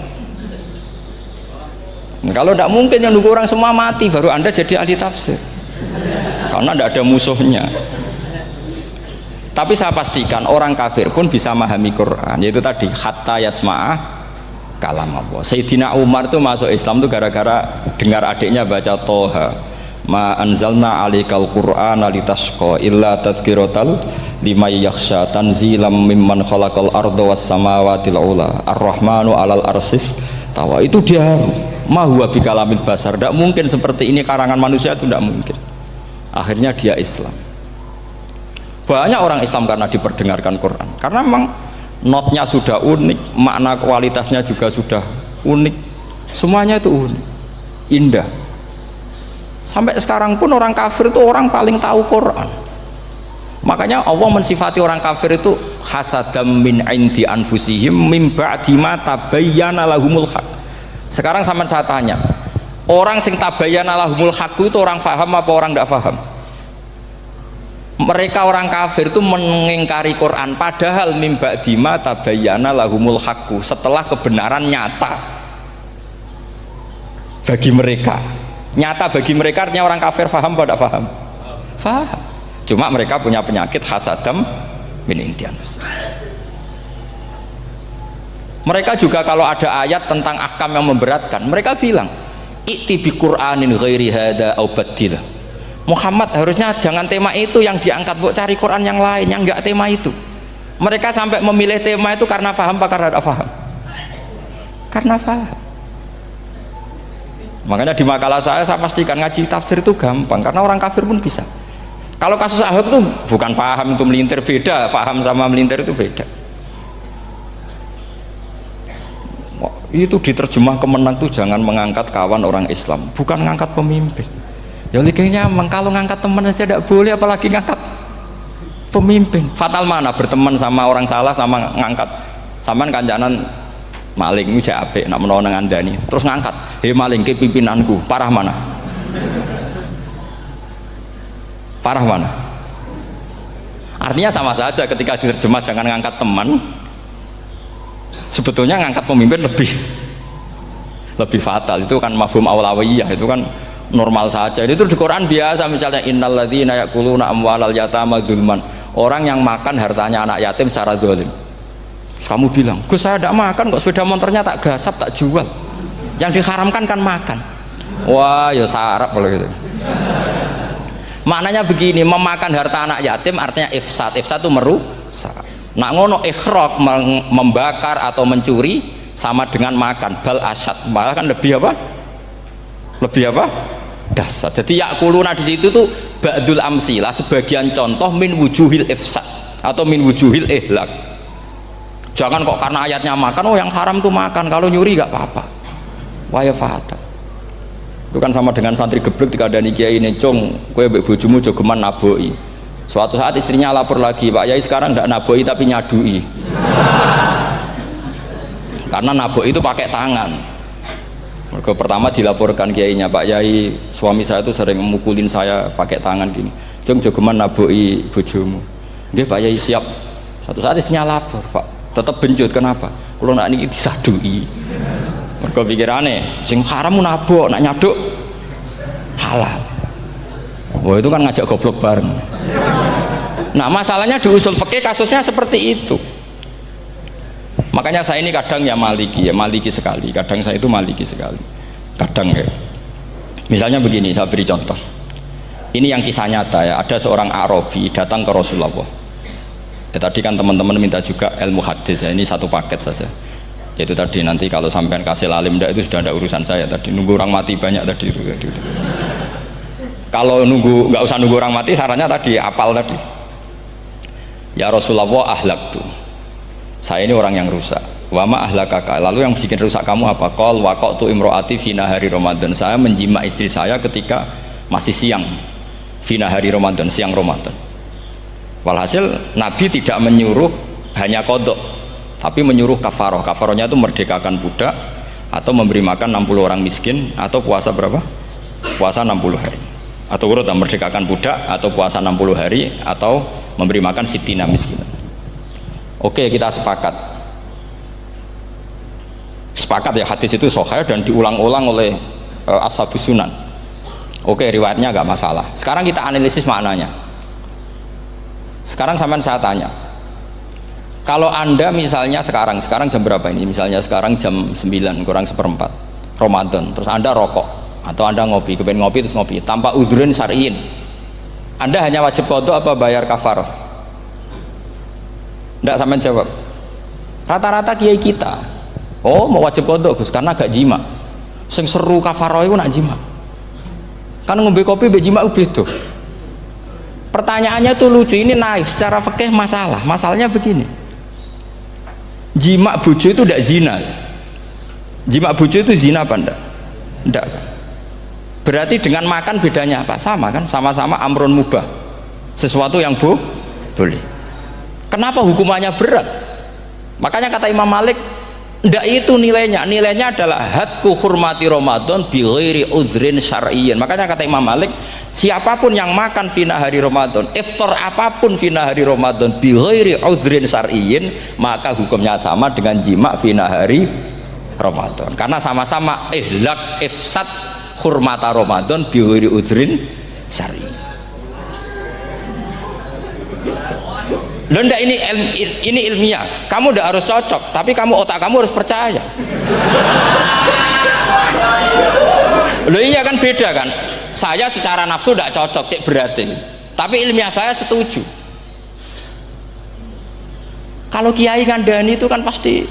Nah, kalau tidak mungkin yang nunggu orang semua mati baru Anda jadi ahli tafsir, karena tidak ada musuhnya. Tapi saya pastikan orang kafir pun bisa memahami Quran, yaitu tadi hatta yasma'a kalam Allah. Sayyidina Umar tuh masuk Islam tuh gara-gara dengar adiknya baca Toha, ma anzalna alikal qur'ana litasqa illa tadhkiratal liman yakhsha tanzilam mimman khalaqal arda was samawati ula ar-rahmanu alal arsis tawa. Itu dia ma huwa bikalamil basar, tidak mungkin seperti ini karangan manusia, itu tidak mungkin. Akhirnya dia Islam. Banyak orang Islam karena diperdengarkan Quran, karena memang notnya sudah unik, makna kualitasnya juga sudah unik, semuanya itu unik, indah. Sampai sekarang pun orang kafir itu orang paling tahu Quran. Makanya Allah mensifati orang kafir itu hasadam min indi anfusihim min ba'di ma tabayyana lahumul haq. Sekarang sama saya tanya, orang sing tabayyana lahumul haq itu orang paham apa orang tidak paham? Mereka orang kafir itu mengingkari Quran, padahal min ba'di ma tabayyana lahumul haq, setelah kebenaran nyata bagi mereka. Nyata bagi mereka artinya orang kafir paham atau tidak paham? Paham. Cuma mereka punya penyakit hasadam min indi anfusihim. Mereka juga kalau ada ayat tentang ahkam yang memberatkan, mereka bilang i'ti bi Qur'anin ghairi hada au baddilah. Muhammad harusnya jangan tema itu yang diangkat, buat cari Quran yang lain yang enggak tema itu. Mereka sampai memilih tema itu karena paham apa karena tidak paham? Karena paham. Makanya di makalah saya pastikan ngaji tafsir itu gampang, karena orang kafir pun bisa. Kalau kasus Ahok itu bukan paham itu melintir, beda. Paham sama melintir itu beda. Itu diterjemah kemenang tuh jangan mengangkat kawan orang Islam, bukan ngangkat pemimpin. Ya likanya kalau ngangkat teman saja tidak boleh, apalagi ngangkat pemimpin. Fatal mana berteman sama orang salah sama ngangkat. Saman kancanan maling itu apik nak menawa nang andani terus ngangkat, "Hei maling ke pimpinanku." Parah mana? Parah mana? Artinya sama saja ketika diterjemah jangan ngangkat teman, sebetulnya ngangkat pemimpin lebih fatal. Itu kan mafhum aulawiyah, itu kan normal saja. Itu di Quran biasa, misalnya innalladzina ya'kuluna amwalal yatama dzulman, orang yang makan hartanya anak yatim secara zalim. Kamu bilang, Gus saya tidak makan kok, sepeda motornya tak gasap, tak jual. Yang diharamkan kan makan. Wah ya sarap kalau gitu. Maknanya begini, memakan harta anak yatim artinya ifsad. Ifsad itu merusak. Nak ngono ikhraq, membakar atau mencuri sama dengan makan, bal asyad, malah kan lebih apa? Lebih apa? Dasar. Jadi yakuluna di situ tuh ba'dul amsilah, sebagian contoh min wujuhil ifsad atau min wujuhil ihlak. Jangan kok karena ayatnya makan, oh yang haram tuh makan, kalau nyuri gak apa-apa. Wah ya fatal. Itu kan sama dengan santri geblek dikandani kiai ini, "Cung, kowe mbek bojomu jogeman naboi." Suatu saat istrinya lapor lagi, "Pak Yai sekarang ndak naboi tapi nyadui." Karena naboi itu pakai tangan. Mereka pertama dilaporkan kiainya, "Pak Yai, suami saya itu sering memukulin saya pakai tangan gini. Cung, jogeman naboi bojomu." "Nggih Pak Yai, siap." Suatu saat istrinya lapor, "Pak, tetap benjut, kenapa? Kalau nak niki disadui." Mereka pikirannya sing haram nabok, nak nyaduk halal. Wah itu kan ngajak goblok bareng. Nah masalahnya di usul fikih kasusnya seperti itu. Makanya saya ini kadang ya maliki sekali. Kadang saya itu maliki sekali. Kadang ya. Misalnya begini, saya beri contoh. Ini yang kisah nyata ya. Ada seorang Arabi datang ke Rasulullah. Ya, tadi kan teman-teman minta juga ilmu hadis ya. Ini satu paket saja. Yaitu tadi nanti kalau sampean kasih lalim itu sudah ada urusan saya tadi, nunggu orang mati banyak tadi. Kalau nggak usah nunggu orang mati, sarannya tadi apal tadi. Ya Rasulullah, ahlak tuh saya ini orang yang rusak. Wama ahlakaka, lalu yang bikin rusak kamu apa? Qol waqatu imroati fi nahari Ramadan, saya menjima istri saya ketika masih siang fi nahari Ramadan, siang Ramadan. Walhasil Nabi tidak menyuruh hanya kodok, tapi menyuruh kafaroh. Kafarohnya itu merdekakan budak atau memberi makan 60 orang miskin atau puasa berapa? Puasa 60 hari. Atau urut merdekakan budak atau puasa 60 hari atau memberi makan sitina miskin. Oke, kita sepakat. Sepakat ya, hadis itu sahih dan diulang-ulang oleh ashabus sunan. Oke, riwayatnya nggak masalah. Sekarang kita analisis maknanya. Sekarang sampean saya tanya, kalau anda misalnya sekarang jam berapa ini? Misalnya sekarang jam 9 kurang seperempat Ramadan, terus anda rokok atau anda ngopi, kepengen ngopi terus ngopi tanpa uzrun syar'iin, anda hanya wajib qadha apa bayar kafarah? Ndak, sampean jawab. Rata-rata kiai kita, oh mau wajib qadha Gus karena gak jima. Sing seru kafarah itu nak jima. Kan ngombe kopi mbek jima beda. Pertanyaannya tuh lucu, ini naif secara fikih masalahnya begini. Jima bojo itu tidak zina. Jima bojo itu zina apa enggak? Enggak kan? Berarti dengan makan bedanya apa? Sama kan? Sama-sama amrun mubah, sesuatu yang boleh. Kenapa hukumannya berat? Makanya kata Imam Malik, enggak itu nilainya adalah hadku hurmati Ramadan bi ghairi udhrin syar'iyyin. Makanya kata Imam Malik, siapapun yang makan fina hari Ramadan, iftar apapun fina hari Ramadan bi ghairi udhrin syar'iyyin, maka hukumnya sama dengan jima fina hari Ramadan, karena sama-sama ihlak ifsad hurmata Ramadan bi ghairi udhrin syar'iyyin. Loh enggak, ini ilmiah, kamu udah harus cocok, tapi otak kamu harus percaya. Loh iya kan, beda kan, saya secara nafsu tidak cocok, cek berarti, tapi ilmiah saya setuju. Kalau kiai kandani itu kan pasti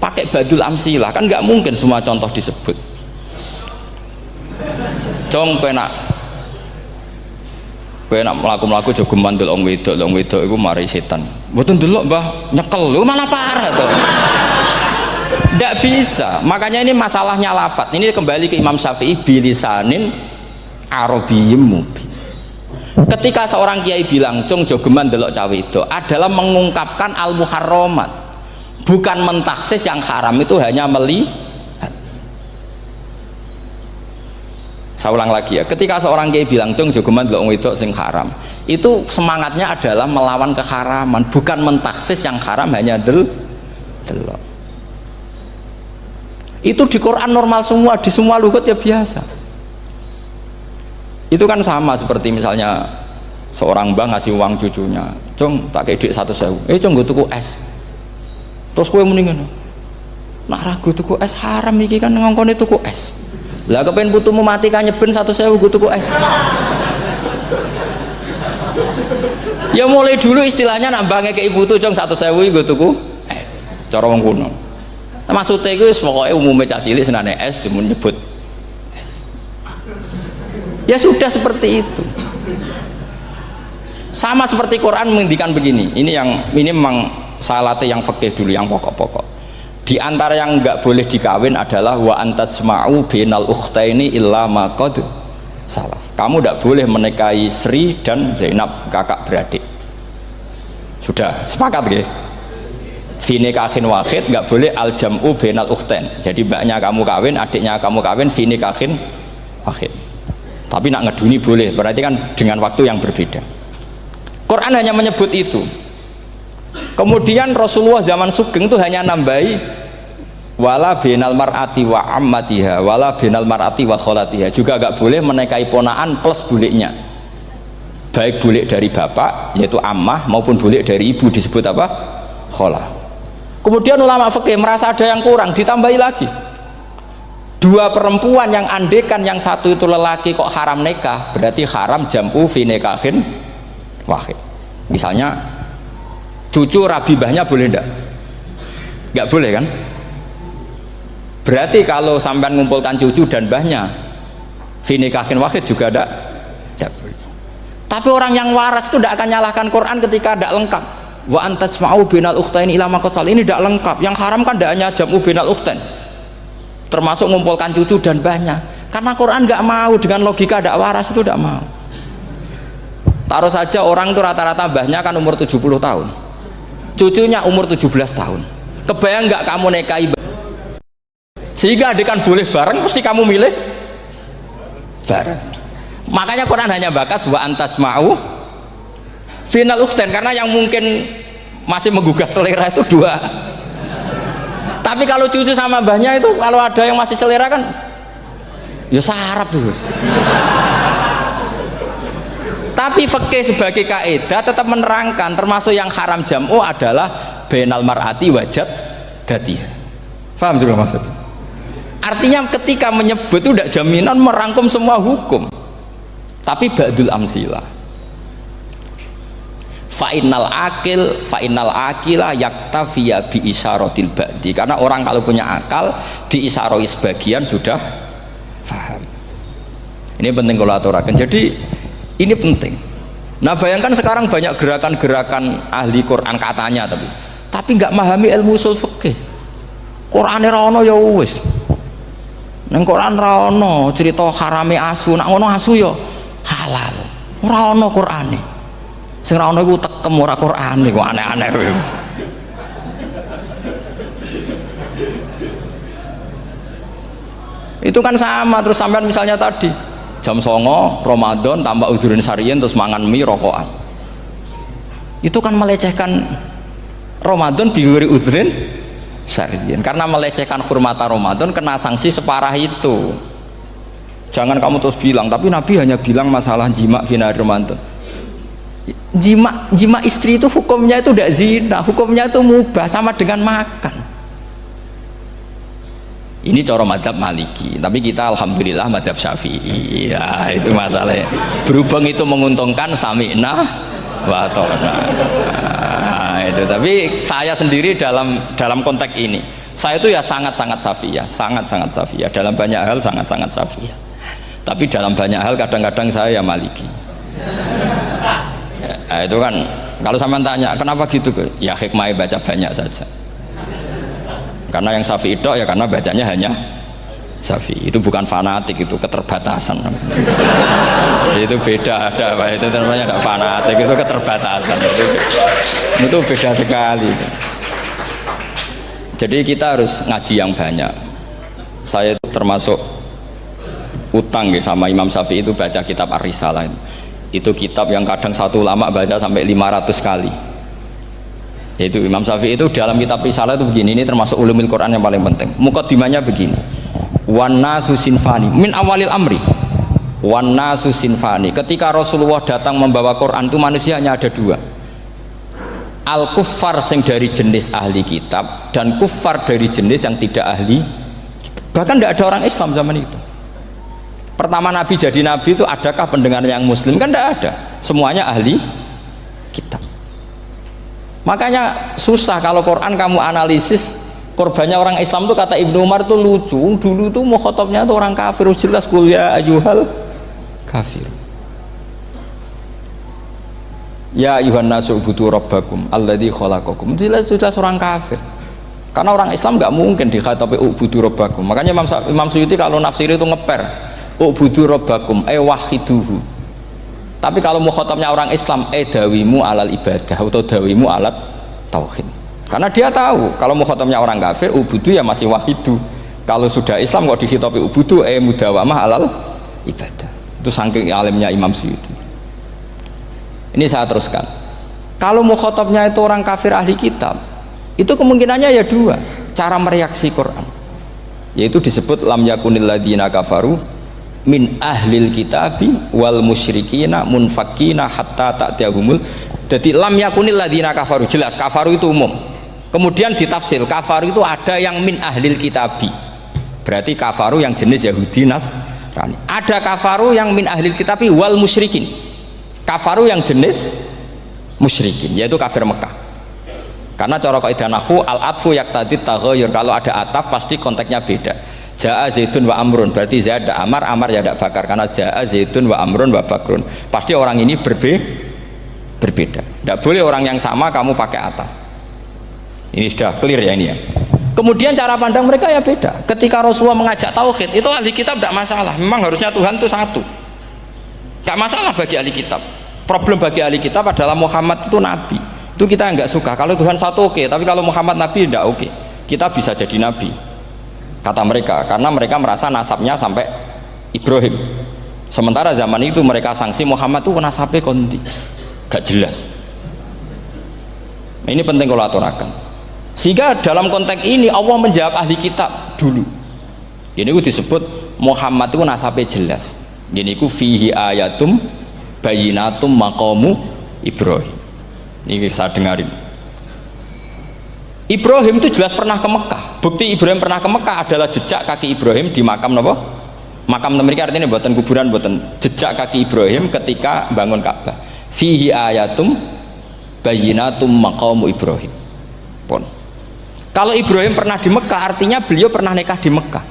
pakai badul amsilah, kan nggak mungkin semua contoh disebut. Cong penak melaku-melaku jogeman delok wedok iku mari setan. Mboten delok Mbah, nyekel lho malah parah to. Ndak bisa. Makanya ini masalahnya lafat. Ini kembali ke Imam Syafi'i, bilisanin arabiyyim mubin. Ketika seorang kiai bilang cung jogeman delok cah wedok adalah mengungkapkan al muharramat. Bukan mentaksis yang haram itu hanya melihat. Saya ulang lagi ya, ketika seorang kiai bilang cung jogeman delok wong wedok sing haram, itu semangatnya adalah melawan keharaman, bukan mentaksis yang haram hanya delok. Itu di Quran normal semua, di semua lugat ya biasa. Itu kan sama seperti misalnya seorang mbah ngasih uang cucunya, cung tak kayak duit 100.000, cung gue tuku es, terus kue mendingan nak ragu tuku es haram iki kan ngongkone tuku es. Lah kepen putumu mati kan nyeben 100.000 gue tuku es. Ya mulai dulu istilahnya nak mbah ngekeki putu cung 100.000 gue tuku es. Cara wong kuno. Nah, maksudnya itu pokoknya umumnya cah cilik senane es cuma nyebut. Ya sudah seperti itu. Sama seperti Quran menghentikan begini. Ini memang salate yang fikih dulu, yang pokok-pokok. Di antara yang enggak boleh dikawin adalah wa antasma'u bainal ukhtaini illa ma qad salah. Kamu enggak boleh menikahi Sri dan Zainab, kakak beradik. Sudah sepakat nggih? Fi nikahin wahid enggak boleh al jam'u bainal ukhtain. Jadi mbaknya kamu kawin, adiknya kamu kawin fi nikahin wahid. Tapi nak ngeduni boleh, berarti kan dengan waktu yang berbeda. Quran hanya menyebut itu. Kemudian Rasulullah zaman Sugeng itu hanya nambahi wala binal mar'ati wa ammatiha wala binal mar'ati wa kholatiha, juga agak boleh menikahi ponaan plus buliknya, baik bulik dari bapak yaitu ammah maupun bulik dari ibu disebut apa? Kholah. Kemudian ulama fikih merasa ada yang kurang, ditambahi lagi dua perempuan yang andekan yang satu itu lelaki kok haram nikah, berarti haram jam'u fi nikahin wahid. Misalnya cucu rabibahnya boleh enggak? Enggak boleh kan? Berarti kalau sampean ngumpulkan cucu dan mbahnya fi nikahin wahid juga enggak boleh. Tapi orang yang waras itu tidak akan nyalahkan Quran ketika tidak lengkap. Wa antasma'u bainal ukhtaini ila ma qad sal, ini tidak lengkap. Yang haram kan tidak hanya jam'u bainal ukhtain, termasuk ngumpulkan cucu dan mbahnya. Karena Quran enggak mau dengan logika tidak waras, itu tidak mau. Taruh saja orang itu rata-rata mbahnya kan umur 70 tahun, cucunya umur 17 tahun. Kebayang nggak kamu nikahi sehingga adik kan boleh bareng, pasti kamu milih bareng. Makanya Quran hanya bakas wa antasma'u final ukhtain, karena yang mungkin masih menggugah selera itu dua. Tapi kalau cucu sama mbahnya itu, kalau ada yang masih selera kan ya sarap tuh. Tapi fikih sebagai kaidah tetap menerangkan termasuk yang haram jam'u adalah bainal mar'ati wajad datiha. Paham juga maksudnya? Artinya ketika menyebut itu tidak jaminan merangkum semua hukum, tapi ba'dul amsilah. Fa'innal akila yaktafiya bi isyaratil ba'di, karena orang kalau punya akal diisyarai sebagian sudah paham. Ini penting kalau aturakan. Jadi ini penting. Nah bayangkan sekarang banyak gerakan-gerakan ahli Quran katanya, tapi nggak memahami ilmu usul fikih. Quran ra ono ya wis. Nang Quran ra ono cerita harame asu, nak ngono asu ya halal. Ora ono Qurane. Sing ra ono iku tekem ora Qurane, kok aneh-aneh kowe. Itu kan sama. Terus sampean misalnya tadi jam 09.00 Ramadan tambah uzurin syariyin terus mangan mie rokokan, itu kan melecehkan Ramadan biguri uzurin syariyin, karena melecehkan hurmata Ramadan kena sanksi separah itu. Jangan kamu terus bilang tapi Nabi hanya bilang masalah jima final Ramadan. Jima istri itu hukumnya itu tidak zina, hukumnya itu mubah, sama dengan makan. Ini cara madzhab Maliki, tapi kita alhamdulillah madzhab Syafi'i. Ya itu masalahnya. Berhubung itu menguntungkan sami'na wa ta'na. Nah, itu. Tapi saya sendiri dalam konteks ini, saya itu ya sangat-sangat Syafi'iyah, sangat-sangat Syafi'iyah. Dalam banyak hal sangat-sangat Syafi'iyah. Tapi dalam banyak hal kadang-kadang saya ya Maliki. Ya, itu kan kalau sampean tanya kenapa gitu, ya hikmahnya baca banyak saja. Karena yang Syafi'i itu ya karena bacanya hanya Syafi'i, itu bukan fanatik, itu keterbatasan. Jadi itu beda, ada apa itu namanya, ada fanatik, itu keterbatasan, itu beda sekali. Jadi kita harus ngaji yang banyak. Saya itu termasuk utang ya sama Imam Syafi'i itu baca kitab Ar-Risalah. Itu kitab yang kadang satu ulama baca sampai 500 kali. Yaitu Imam Syafi'i itu dalam kitab Risalah itu begini, ini termasuk ulumul Quran yang paling penting. Muqaddimahnya begini. Wan nasu sinfani min awalil amri. Wan nasu sinfani. Ketika Rasulullah datang membawa Quran itu manusia hanya ada dua. Al kuffar sing dari jenis ahli kitab dan kuffar dari jenis yang tidak ahli kitab. Bahkan tidak ada orang Islam zaman itu. Pertama Nabi jadi Nabi itu adakah pendengar yang Muslim? Kan tidak ada, semuanya ahli kitab. Makanya susah kalau Quran kamu analisis korbannya orang Islam tuh, kata Ibnu Umar tuh lucu. Dulu tuh mukhatabnya tuh orang kafir, jelas kuliah ayyuhal kafir. Ya ayuhan nasu ubudu rabbakum alladzi khalaqakum. Jelas orang kafir. Karena orang Islam nggak mungkin dikhatabi ubudu rabbakum. Makanya Imam Suyuti kalau nafsir itu ngeper ubudu rabbakum wahiduhu. Tapi kalau mukhatabnya orang Islam dawimu alal ibadah atau dawimu alat tauhid. Karena dia tahu kalau mukhatabnya orang kafir ubudu ya masih wahidu. Kalau sudah Islam kok dikhitabi ubudu mudawamah alal ibadah. Itu saking alimnya Imam Suyuti. Ini saya teruskan. Kalau mukhatabnya itu orang kafir ahli kitab, itu kemungkinannya ya dua cara mereaksi Quran. Yaitu disebut lam yakunil ladzina kafaru min ahlil kitabi wal musyrikina munfakina hatta ta'tiyahumul. Jadi lam yakunil ladzina kafaru, jelas kafaru itu umum. Kemudian ditafsir kafaru itu ada yang min ahlil kitabi, berarti kafaru yang jenis Yahudi Nasrani. Ada kafaru yang min ahlil kitabi wal musyrikin, kafaru yang jenis musyrikin, yaitu kafir Mekah. Karena cara kaidah nahwu al-atfu yaqtadi taghayyur, kalau ada ataf pasti konteksnya beda. Ja'a Zaidun wa Amrun, berarti Zaid ada Amar, Amar ya ada Bakar. Karena Ja'a Zaidun wa Amrun wa Bakrun, pasti orang ini berbeda. Tidak boleh orang yang sama kamu pakai ataf. Ini sudah clear ya ini ya. Kemudian cara pandang mereka ya beda. Ketika Rasulullah mengajak tauhid, itu ahli kitab tidak masalah. Memang harusnya Tuhan itu satu, tidak masalah bagi ahli kitab. Problem bagi ahli kitab adalah Muhammad itu nabi. Itu kita nggak suka. Kalau Tuhan satu oke, tapi kalau Muhammad nabi tidak oke. Kita bisa jadi nabi, kata mereka, karena mereka merasa nasabnya sampai Ibrahim. Sementara zaman itu mereka sanksi Muhammad itu nasabnya konti, gak jelas. Ini penting kalau aturakan. Sehingga dalam konteks ini Allah menjawab ahli kitab dulu. Ini itu disebut Muhammad itu nasabnya jelas. Ini itu fihi ayatum bayinatum maqamu Ibrahim. Ini saya dengarin. Ibrahim itu jelas pernah ke Mekah. Bukti Ibrahim pernah ke Mekah adalah jejak kaki Ibrahim di makam apa? Makam mereka, artinya buatan kuburan, buatan jejak kaki Ibrahim ketika bangun Ka'bah. Fihi ayatum bayinatum maqamu Ibrahim. Pun. Kalau Ibrahim pernah di Mekah, artinya beliau pernah nikah di Mekah.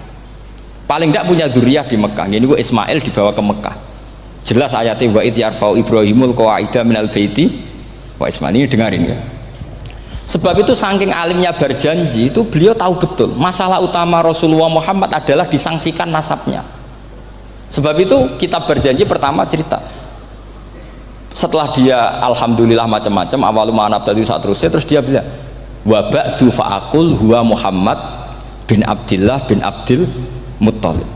Paling tidak punya dzurriyyah di Mekah. Ini gua Ismail dibawa ke Mekah. Jelas ayatnya wa idh yarfa'u Ibrahimul qawaida minal baiti wa Ismail. Ini dengarin ya. Sebab itu saking alimnya berjanji itu beliau tahu betul masalah utama Rasulullah Muhammad adalah disangsikan nasabnya. Sebab itu kitab berjanji pertama cerita setelah dia alhamdulillah macam-macam awalu ma'anab tadi saat terus dia bilang wa ba'du fa'akul huwa Muhammad bin Abdillah bin Abdil Muttalib.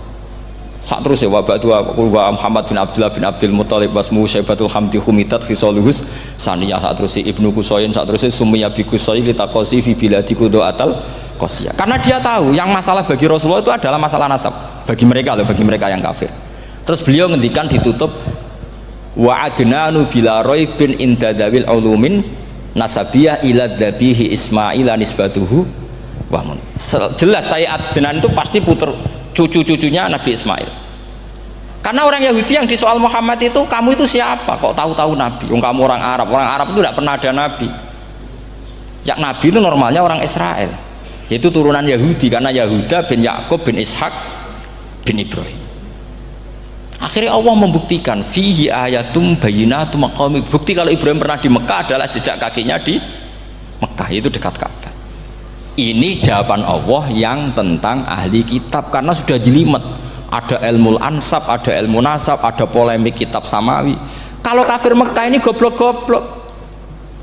Saat terus ya wa ba'du wa Muhammad bin Abdullah bin Abdul Muttalib wasmu Syaibatul Hamdi Humitat Khisaluhus Saniyah. Saat terus Ibnu Qusayn, saat terus Sumiyah bi Qusayn litaqasi fi biladi Qudu'atal Qasiyah. Karena dia tahu yang masalah bagi Rasulullah itu adalah masalah nasab bagi mereka loh, bagi mereka yang kafir. Terus beliau ngendikan ditutup wa adnanu bila raibin indadawil ulumin nasabiyah ila dhabihi Ismail nisbatuhu wa mun. Jelas saya Adnan itu pasti puter cucu-cucunya Nabi Ismail. Karena orang Yahudi yang disoal Muhammad itu, kamu itu siapa kok tahu-tahu Nabi? Kamu orang Arab itu tidak pernah ada Nabi. Yang Nabi itu normalnya orang Israel, yaitu turunan Yahudi, karena Yahuda bin Yakub bin Ishak bin Ibrahim. Akhirnya Allah membuktikan fihi ayatum bayinatum maqami. Bukti kalau Ibrahim pernah di Mekah adalah jejak kakinya di Mekah, itu dekat Ka'bah. Ini jawaban Allah yang tentang ahli kitab, karena sudah jelimet. Ada ilmu ansab, ada ilmu nasab, ada polemik kitab samawi. Kalau kafir Mekah ini goblok-goblok.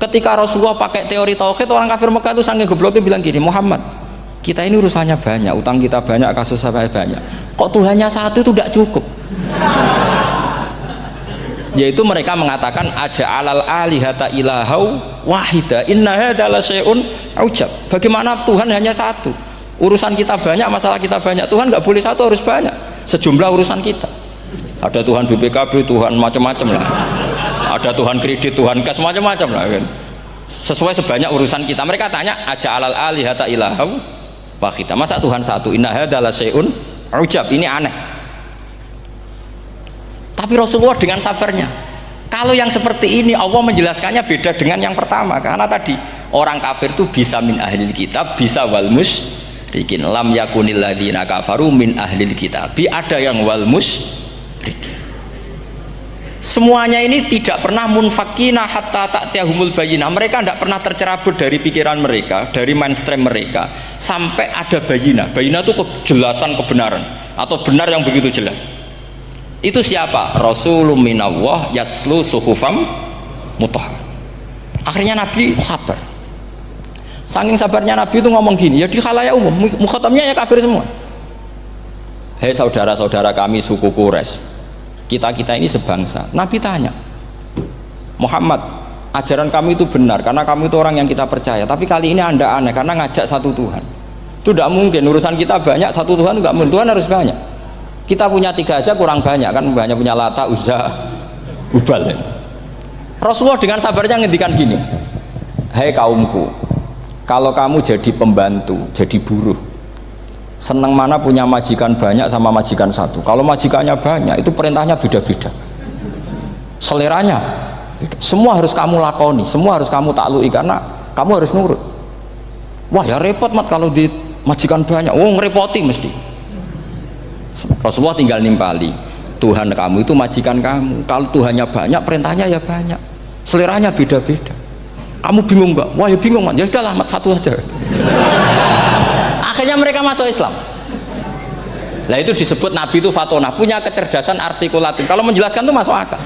Ketika Rasulullah pakai teori tauhid, orang kafir Mekah itu sangat gobloknya bilang gini, Muhammad, Kita ini urusannya banyak, utang kita banyak, kasus saya banyak. Kok Tuhannya satu itu tidak cukup? Yaitu mereka mengatakan aja'alal alihata ilahau wahida inna hadza la syai'un ujab. Bagaimana Tuhan hanya satu? Urusan kita banyak, masalah kita banyak. Tuhan nggak boleh satu, harus banyak. Sejumlah urusan kita. Ada Tuhan BPKB, Tuhan macam-macam lah. Ada Tuhan kredit, Tuhan kas, macam-macam lah kan. Sesuai sebanyak urusan kita. Mereka tanya aja'alal alihata ilahau wahida. Masa Tuhan satu? Inna hadza la syai'un ujab. Ini aneh. Tapi Rasulullah dengan sabarnya. Kalau yang seperti ini Allah menjelaskannya beda dengan yang pertama, karena tadi orang kafir itu bisa min ahlil kitab, bisa wal musyrikin. Lam yakunil ladzina kafaru min ahlil kitab. Ada yang wal musyrikin. Semuanya ini tidak pernah munfakina hatta ta'tiyahumul bayyinah. Mereka tidak pernah tercerabut dari pikiran mereka, dari mainstream mereka sampai ada bayyinah. Bayyinah itu kejelasan kebenaran atau benar yang begitu jelas. Itu siapa? Rasulun minallah yatslu suhufam mutahhar. Akhirnya Nabi sabar. Saking sabarnya Nabi itu ngomong gini, ya di khalayak umum, mukhatamnya ya kafir semua. Hei saudara-saudara kami suku Quraisy, kita ini sebangsa. Nabi tanya, Muhammad, ajaran kami itu benar karena kamu itu orang yang kita percaya, tapi kali ini Anda aneh karena ngajak satu Tuhan. Itu tidak mungkin, urusan kita banyak, satu Tuhan enggak mungkin, Tuhan harus banyak. Kita punya 3 aja kurang banyak kan, banyak punya Lata, Uzza, Hubal ya. Rasulullah dengan sabarnya ngendikan gini, hei kaumku, kalau kamu jadi pembantu, jadi buruh, senang mana punya majikan banyak sama majikan satu. Kalau majikannya banyak itu perintahnya beda-beda, seleranya beda. Semua harus kamu lakoni, semua harus kamu taklui karena kamu harus nurut. Wah ya repot mat kalau di majikan banyak, ngerepoti mesti. Rasulullah tinggal nimpali, Tuhan kamu itu majikan kamu. Kalau Tuhannya banyak, perintahnya ya banyak, seleranya beda-beda. Kamu bingung nggak? Wah ya bingung mat, ya udahlah mat satu aja. Akhirnya mereka masuk Islam. Nah itu disebut Nabi itu fatona, punya kecerdasan artikulatif. Kalau menjelaskan itu masuk akal.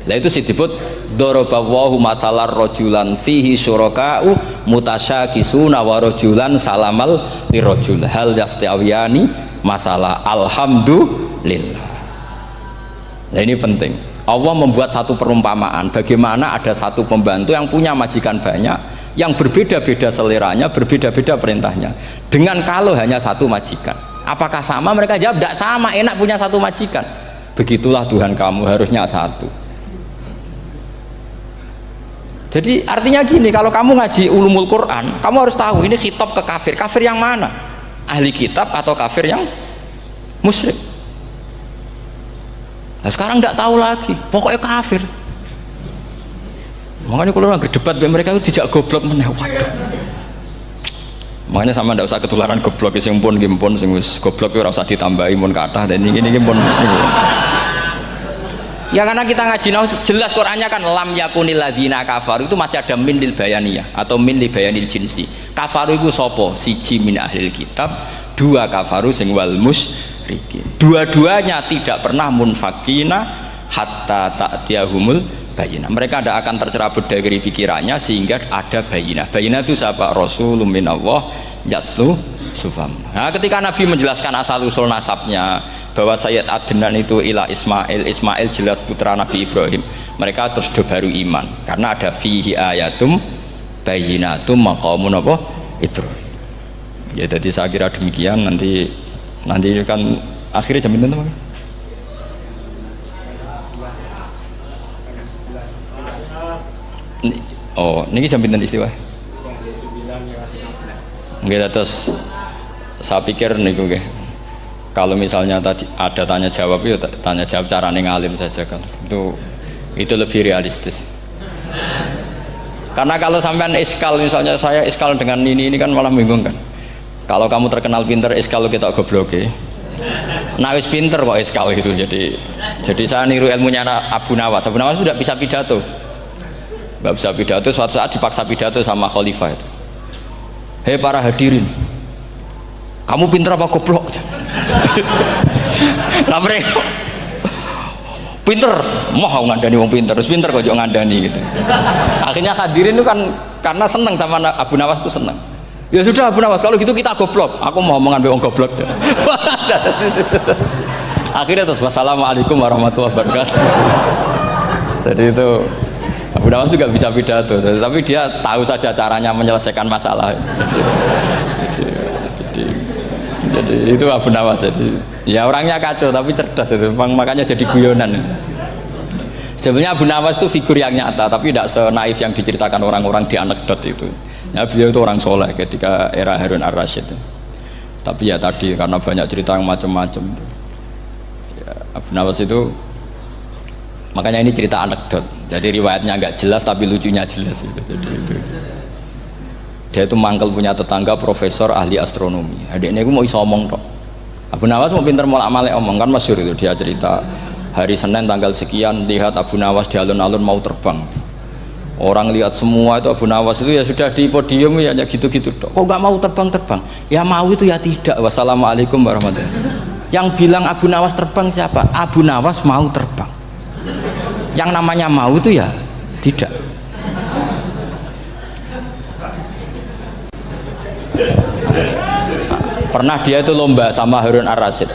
Nah itu disebut dorobawahu matalar rojulan fihi syuraka'u mutasyakisuna wa rojulan salamal lirojul hal yastiawiyani masalah alhamdulillah. Nah ini penting. Allah membuat satu perumpamaan bagaimana ada satu pembantu yang punya majikan banyak, yang berbeda-beda seleranya, berbeda-beda perintahnya, dengan kalau hanya satu majikan. Apakah sama? Mereka jawab tidak sama, enak punya satu majikan. Begitulah Tuhan kamu, harusnya satu. Jadi artinya gini, kalau kamu ngaji ulumul Quran, kamu harus tahu ini khitab ke kafir. Kafir yang mana? Ahli kitab atau kafir yang musyrik? Nah sekarang tidak tahu lagi, pokoknya kafir. Makanya kalau orang berdebat mereka itu tidak goblok meneh. Waduh. Makanya sama tidak usah ketularan goblok, sing pun gimpun sing wis goblok ora usah ditambahi mun kathah dan ini pun. Ya karena kita ngaji jelas Qurannya kan lam yakunil ladzina kafaru itu masih ada min lil bayaniyah atau min li bayanil jinsi. Kafaru itu sopo? Siji min ahlil kitab, 2 kafaru sing wal musyrikin. Dua-duanya tidak pernah munfakina hatta ta'tiyahumul bayinah. Mereka tidak akan tercerabut dari pikirannya sehingga ada bayinah. Bayinah itu siapa? Rasulun minallah yatslu sufam. Nah ketika Nabi menjelaskan asal usul nasabnya bahwa Sayyid Adnan itu ila Ismail, Ismail jelas putra Nabi Ibrahim, mereka terus baru iman karena ada fihi ayatum bayyinatum maqamun apa Ibrahim. Ya jadi saya kira demikian. Nanti kan akhirnya jam berapa? Oh, ini jam berapa istiwa? Nggih, terus saya pikir niku nggih. Kalau misalnya tadi ada tanya jawab, ya tanya jawab carane ngalim saja kan. Itu lebih realistis. Karena kalau sampean iskal, misalnya saya iskal dengan ini kan malah bingung kan. Kalau kamu terkenal pinter, iskal kita gobloke. Nah wis pinter kok iskal gitu. Jadi saya niru ilmunya Abu Nawas. Abu Nawas sudah bisa pidato. Nggak bisa pidato, suatu saat dipaksa pidato sama khalifah itu. Hei para hadirin, kamu pinter apa goblok? Nah mereka pinter, mau ngandani wong pinter, terus pinter kok ngandani gitu. Akhirnya hadirin itu kan karena seneng sama Abu Nawas itu seneng. Ya sudah Abu Nawas, kalau gitu kita goblok. Aku mau omongan wong goblok. Akhirnya terus wassalamualaikum warahmatullahi wabarakatuh. Jadi itu Abu Nawas juga bisa pidato, tapi dia tahu saja caranya menyelesaikan masalah. Jadi itu Abu Nawas. Jadi ya orangnya kacau tapi cerdas itu, makanya jadi guyonan. Sebenarnya Abu Nawas itu figur yang nyata, tapi tidak senaif yang diceritakan orang-orang di anekdot itu. Ya, beliau itu orang soleh ketika era Harun ar-Rasyid. Tapi ya tadi karena banyak cerita yang macam-macam. Ya, Abu Nawas itu, makanya ini cerita anekdot. Jadi riwayatnya nggak jelas tapi lucunya jelas itu. Jadi itu. Dia itu mangkel punya tetangga profesor ahli astronomi. Adiknya itu mau iso omong tok. Abu Nawas mau pinter molak-malik omong, kan masyhur itu dia cerita hari Senin tanggal sekian lihat Abu Nawas di alun-alun mau terbang. Orang lihat semua itu Abu Nawas itu ya sudah di podium ya gitu-gitu dok. Kok nggak mau terbang-terbang? Ya mau itu ya tidak. Wassalamualaikum warahmatullahi wabarakatuh. Yang bilang Abu Nawas terbang siapa? Abu Nawas mau terbang. Yang namanya mau itu ya tidak. Pernah dia itu lomba sama Harun ar-Rasyid.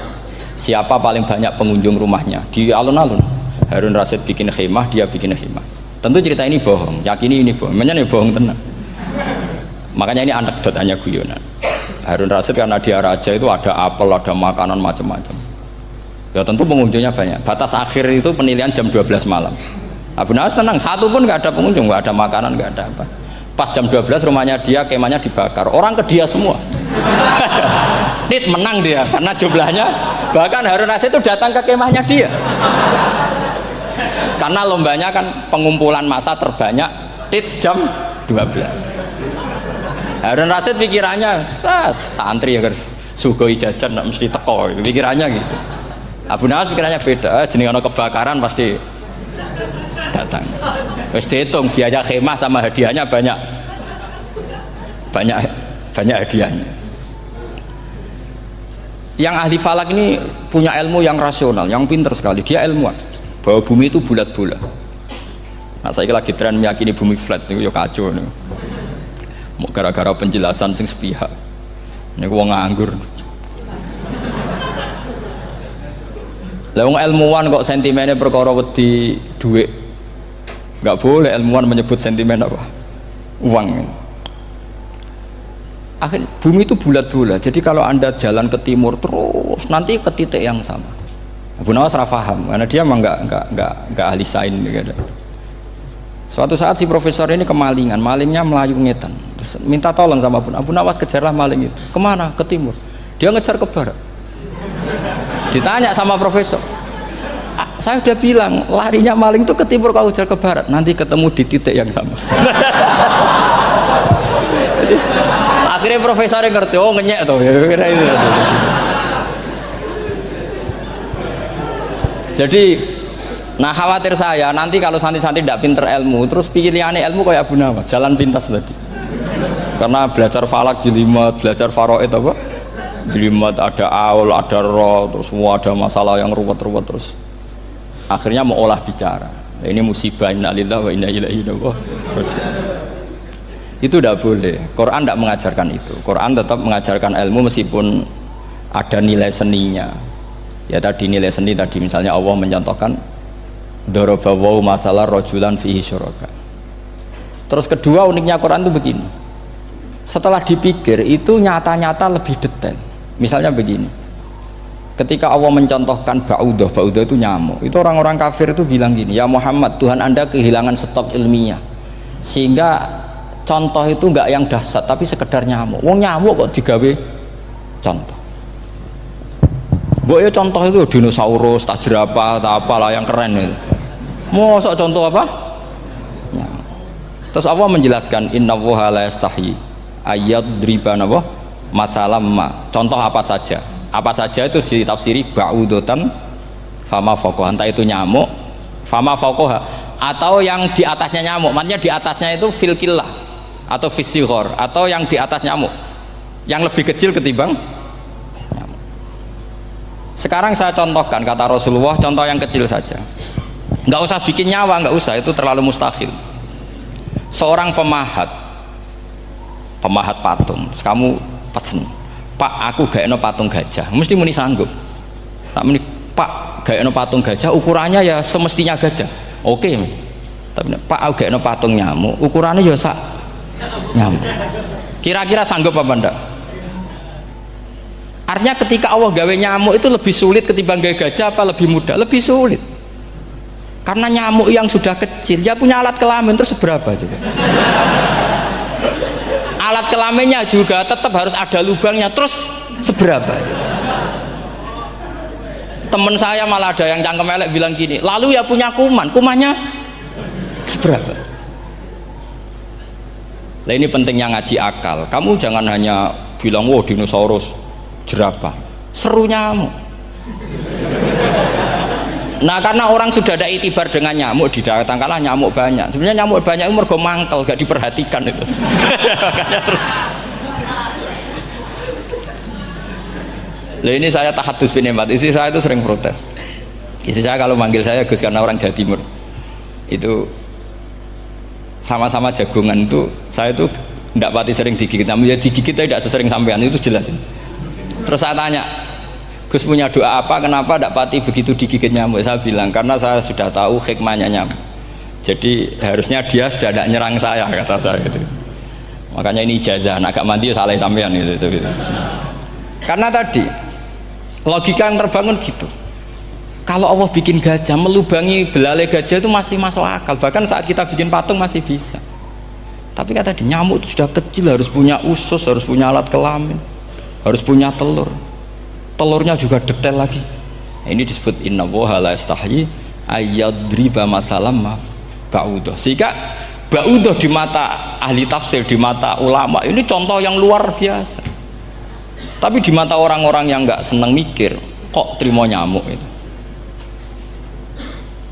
Siapa paling banyak pengunjung rumahnya di alun-alun? Harun Rasyid bikin khemah, dia bikin khemah. Tentu cerita ini bohong, yakini ini bohong, makanya ini bohong tenang. Makanya ini anekdot, hanya guyonan. Harun Rasyid karena dia raja itu ada apel, ada makanan macam-macam. Ya tentu pengunjungnya banyak. Batas akhir itu penilaian jam 12 malam. Abu Nawas tenang, satu pun nggak ada pengunjung, nggak ada makanan, nggak ada apa. Pas jam 12 rumahnya dia, kemahnya dibakar. Orang ke dia semua. Dit menang dia karena jumlahnya. Bahkan Harun Rasyid itu datang ke kemahnya dia. Karena lombanya kan pengumpulan massa terbanyak tit jam 12. Harun Rasyid pikirannya santri ya guys, sugoi jajan nggak mesti teko, pikirannya gitu. Abu Nawas pikirannya beda, jenis ono kebakaran pasti datang. Wes dihitung biaya khemah sama hadiahnya banyak hadiahnya. Yang ahli falak ini punya ilmu yang rasional, yang pinter sekali. Dia ilmuwan bahwa bumi itu bulat-bulat. Nah saya lagi tren meyakini bumi flat nih, ya kacau nih. Mau gara-gara penjelasan sing sepihak. Ini gua nganggur. Lah wong ilmuwan kok sentimennya perkara wedi duit. Nggak boleh ilmuwan menyebut sentimen apa? Uang. Akhirnya bumi itu bulat-bulat. Jadi kalau Anda jalan ke timur terus nanti ke titik yang sama. Abu Nawas paham karena dia memang nggak ahli sains gitu. Suatu saat si profesor ini kemalingan, malingnya melayu ngetan. Terus minta tolong sama Abu Nawas, kejarlah maling itu. Kemana? Ke timur. Dia ngejar ke barat. Ditanya sama profesor, saya udah bilang larinya maling itu ke timur, kalau ngejar ke barat nanti ketemu di titik yang sama. Jadi, akhirnya profesornya ngerti, oh ngenyek tuh ya, kira itu. Jadi, nah khawatir saya nanti kalau santri-santri tidak pinter ilmu, terus pilihannya ilmu kayak Abu Nawas, jalan pintas tadi. Karena belajar falak jelimet, belajar faraid apa? Jelimet, ada aul, ada roh, terus semua ada masalah yang ruwet-ruwet terus. Akhirnya mau olah bicara. Nah, ini musibah, inna lillahi wa inna ilaihi raji'un. Itu tidak boleh. Quran tidak mengajarkan itu. Quran tetap mengajarkan ilmu meskipun ada nilai seninya. Ya tadi nilai seni tadi, misalnya Allah mencontohkan dorobawahu masalah rojulan fihi syuraka. Terus kedua uniknya Quran itu begini, setelah dipikir itu nyata-nyata lebih detail. Misalnya begini, ketika Allah mencontohkan ba'udah itu nyamuk, itu orang-orang kafir itu bilang gini, ya Muhammad, Tuhan Anda kehilangan stok ilmiah sehingga contoh itu enggak yang dahsyat tapi sekedar nyamuk. Wong nyamuk kok digawe contoh. Ya contoh itu dinosaurus, tak jerapah, tak apalah yang keren itu. Mosok contoh apa? Nyamuk. Terus Allah menjelaskan innallaha la yastahi ayyadriban apa? Matsalam ma. Contoh apa saja? Apa saja itu ditafsiri ba'udatan fama fawqaha, entah itu nyamuk, fama fawqaha atau yang di atasnya nyamuk. Maksudnya di atasnya itu fil killah atau fisighor atau yang di atas nyamuk. Yang lebih kecil ketimbang. Sekarang saya contohkan kata Rasulullah, contoh yang kecil saja. Nggak usah bikin nyawa, nggak usah, itu terlalu mustahil. Seorang pemahat pemahat patung. Terus kamu pesen, Pak, aku gak eno patung gajah. Mesti muni sanggup. Tak muni, Pak, gak eno patung gajah, ukurannya ya semestinya gajah. Oke. Tapi Pak, aku gak eno patung nyamuk, ukurannya ya sak nyamuk. Kira-kira sanggup apa enggak? Artinya ketika Allah gawe nyamuk itu lebih sulit ketimbang gawe gajah apa lebih mudah? Lebih sulit. Karena nyamuk yang sudah kecil, dia punya alat kelamin terus seberapa juga? Alat kelaminnya juga tetap harus ada lubangnya terus seberapa juga? Temen saya malah ada yang cangkem elek bilang gini, lalu ya punya kuman, kumannya seberapa? Nah ini pentingnya ngaji akal. Kamu jangan hanya bilang, wow dinosaurus, jerapah, seru nyamuk. Nah karena orang sudah ada itibar dengan nyamuk, didatangkanlah nyamuk banyak. Sebenarnya nyamuk banyak itu mergo mangkel, gak diperhatikan itu. Makanya terus. Nah ini saya tahadus binemat, istri saya itu sering protes. Istri saya kalau manggil saya Gus karena orang Jawa Timur, itu sama-sama jagongan itu, saya itu tidak pati sering digigit, namun ya digigit tidak sesering sampean, itu jelas ini. Terus saya tanya, Gus punya doa apa, kenapa tidak pati begitu digigit nyamuk? Saya bilang, karena saya sudah tahu hikmahnya nyamuk, jadi harusnya dia sudah tidak nyerang saya, kata saya gitu. Makanya ini ijazah, agak mandi salah sampean gitu. Karena tadi logika yang terbangun gitu, kalau Allah bikin gajah, melubangi belalai gajah itu masih masuk akal, bahkan saat kita bikin patung masih bisa. Tapi kata tadi nyamuk itu sudah kecil, harus punya usus, harus punya alat kelamin, harus punya telur, telurnya juga detail lagi. Nah, ini disebut innallaha la yastahyi ayyadriba mathalam ba'udah. Sehingga ba'udah di mata ahli tafsir, di mata ulama ini contoh yang luar biasa. Tapi di mata orang-orang yang nggak seneng mikir, kok terima nyamuk itu.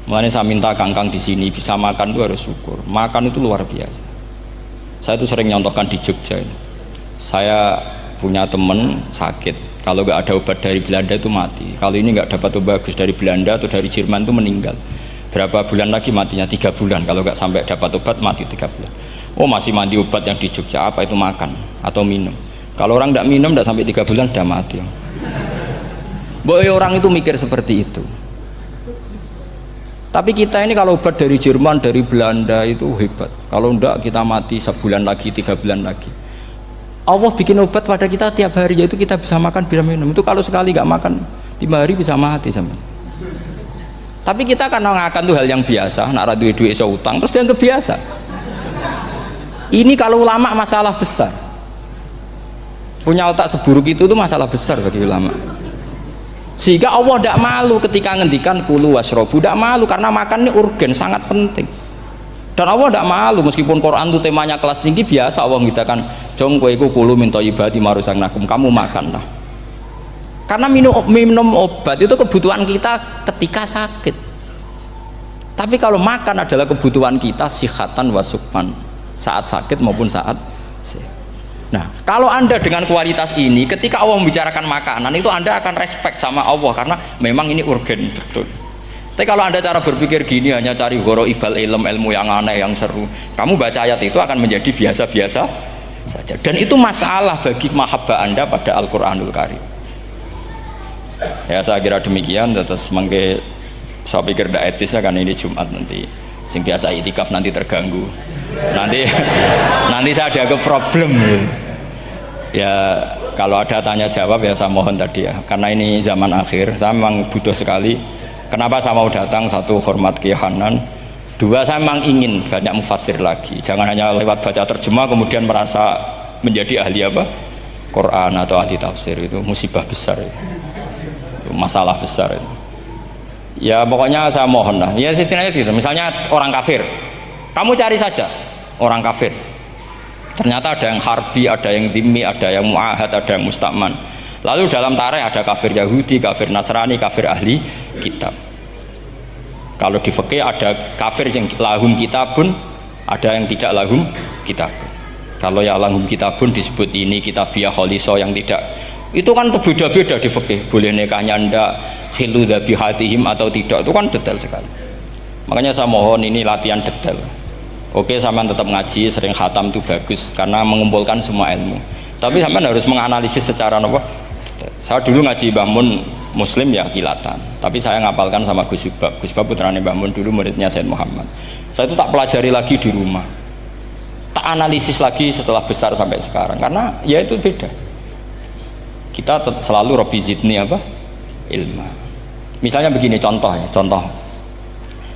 Makanya saya minta kangkang di sini bisa makan itu harus syukur. Makan itu luar biasa. Saya itu sering nyontohkan di Jogja ini. Saya punya temen sakit, kalau nggak ada obat dari Belanda itu mati. Kalau ini nggak dapat obat bagus dari Belanda atau dari Jerman itu meninggal. Berapa bulan lagi matinya? 3 bulan. Kalau nggak sampai dapat obat mati 3 bulan. Oh masih mandi obat yang di Jogja, apa itu makan atau minum? Kalau orang tidak minum tidak sampai 3 bulan sudah mati. Boy orang itu mikir seperti itu. Tapi kita ini kalau obat dari Jerman, dari Belanda itu hebat. Kalau enggak kita mati sebulan lagi, 3 bulan lagi. Allah bikin obat pada kita tiap hari, yaitu kita bisa makan, bisa minum. Itu kalau sekali nggak makan 5 hari bisa mati sama. Tapi kita karena ngakan tuh hal yang biasa, nak duit iso utang, terus dianggap biasa. Ini kalau ulama masalah besar. Punya otak seburuk itu tuh masalah besar bagi ulama. Sehingga Allah tidak malu ketika ngendikan kulu wasrobu, tidak malu karena makan ini urgen, sangat penting. Dan Allah tidak malu meskipun Quran itu temanya kelas tinggi, biasa Allah mengatakan jong kowe iku kulu min thayyibati ma razaqnakum, kamu makanlah. Karena minum obat itu kebutuhan kita ketika sakit. Tapi kalau makan adalah kebutuhan kita sihatan wasukman, saat sakit maupun saat sehat. Nah, kalau Anda dengan kualitas ini, ketika Allah membicarakan makanan itu Anda akan respect sama Allah karena memang ini urgen betul. Tapi kalau Anda cara berpikir gini, hanya cari goro ibal ilmu yang aneh, yang seru, kamu baca ayat itu akan menjadi biasa-biasa saja. Dan itu masalah bagi mahabbah Anda pada Al-Quranul Karim. Ya saya kira demikian. Terus mengke saya pikir tidak etis ya, karena ini Jumat nanti sing biasa itikaf nanti terganggu. Nanti saya ada ke problem. Ya kalau ada tanya jawab ya saya mohon tadi ya, karena ini zaman akhir saya memang butuh sekali. Kenapa saya mau datang? Satu, hormat Kiai Hanan. Dua, saya memang ingin banyak mufassir lagi, jangan hanya lewat baca terjemah kemudian merasa menjadi ahli apa Quran atau ahli tafsir. Itu musibah besar itu masalah besar itu. Ya pokoknya saya mohon lah ya, setidaknya gitu. Misalnya orang kafir, kamu cari saja orang kafir, ternyata ada yang harbi, ada yang dhimmi, ada yang mu'ahad, ada yang mustakman. Lalu dalam tarikh ada kafir Yahudi, kafir Nasrani, kafir ahli kitab. Kalau di fikih ada kafir yang lahum kitabun, ada yang tidak lahum kitabun. Kalau yang lahum kitabun disebut ini kitabiyah kholiso, yang tidak itu kan berbeda-beda di fikih. Boleh nikahnya ndak, khilu dzabihatihim atau tidak, itu kan detail sekali. Makanya saya mohon ini latihan detail. Oke, sampean tetap ngaji, sering khatam itu bagus karena mengumpulkan semua ilmu. Tapi sampean harus menganalisis secara apa? Saya dulu ngaji Mbah Mun Muslim ya kilatan. Tapi saya ngapalkan sama Gus Subab. Gus Subab putrane Mbah Mun dulu muridnya Said Muhammad. Saya itu tak pelajari lagi di rumah. Tak analisis lagi setelah besar sampai sekarang karena ya itu beda. Kita selalu Rabbi zidni apa? Ilma. Misalnya begini contoh ya, contoh.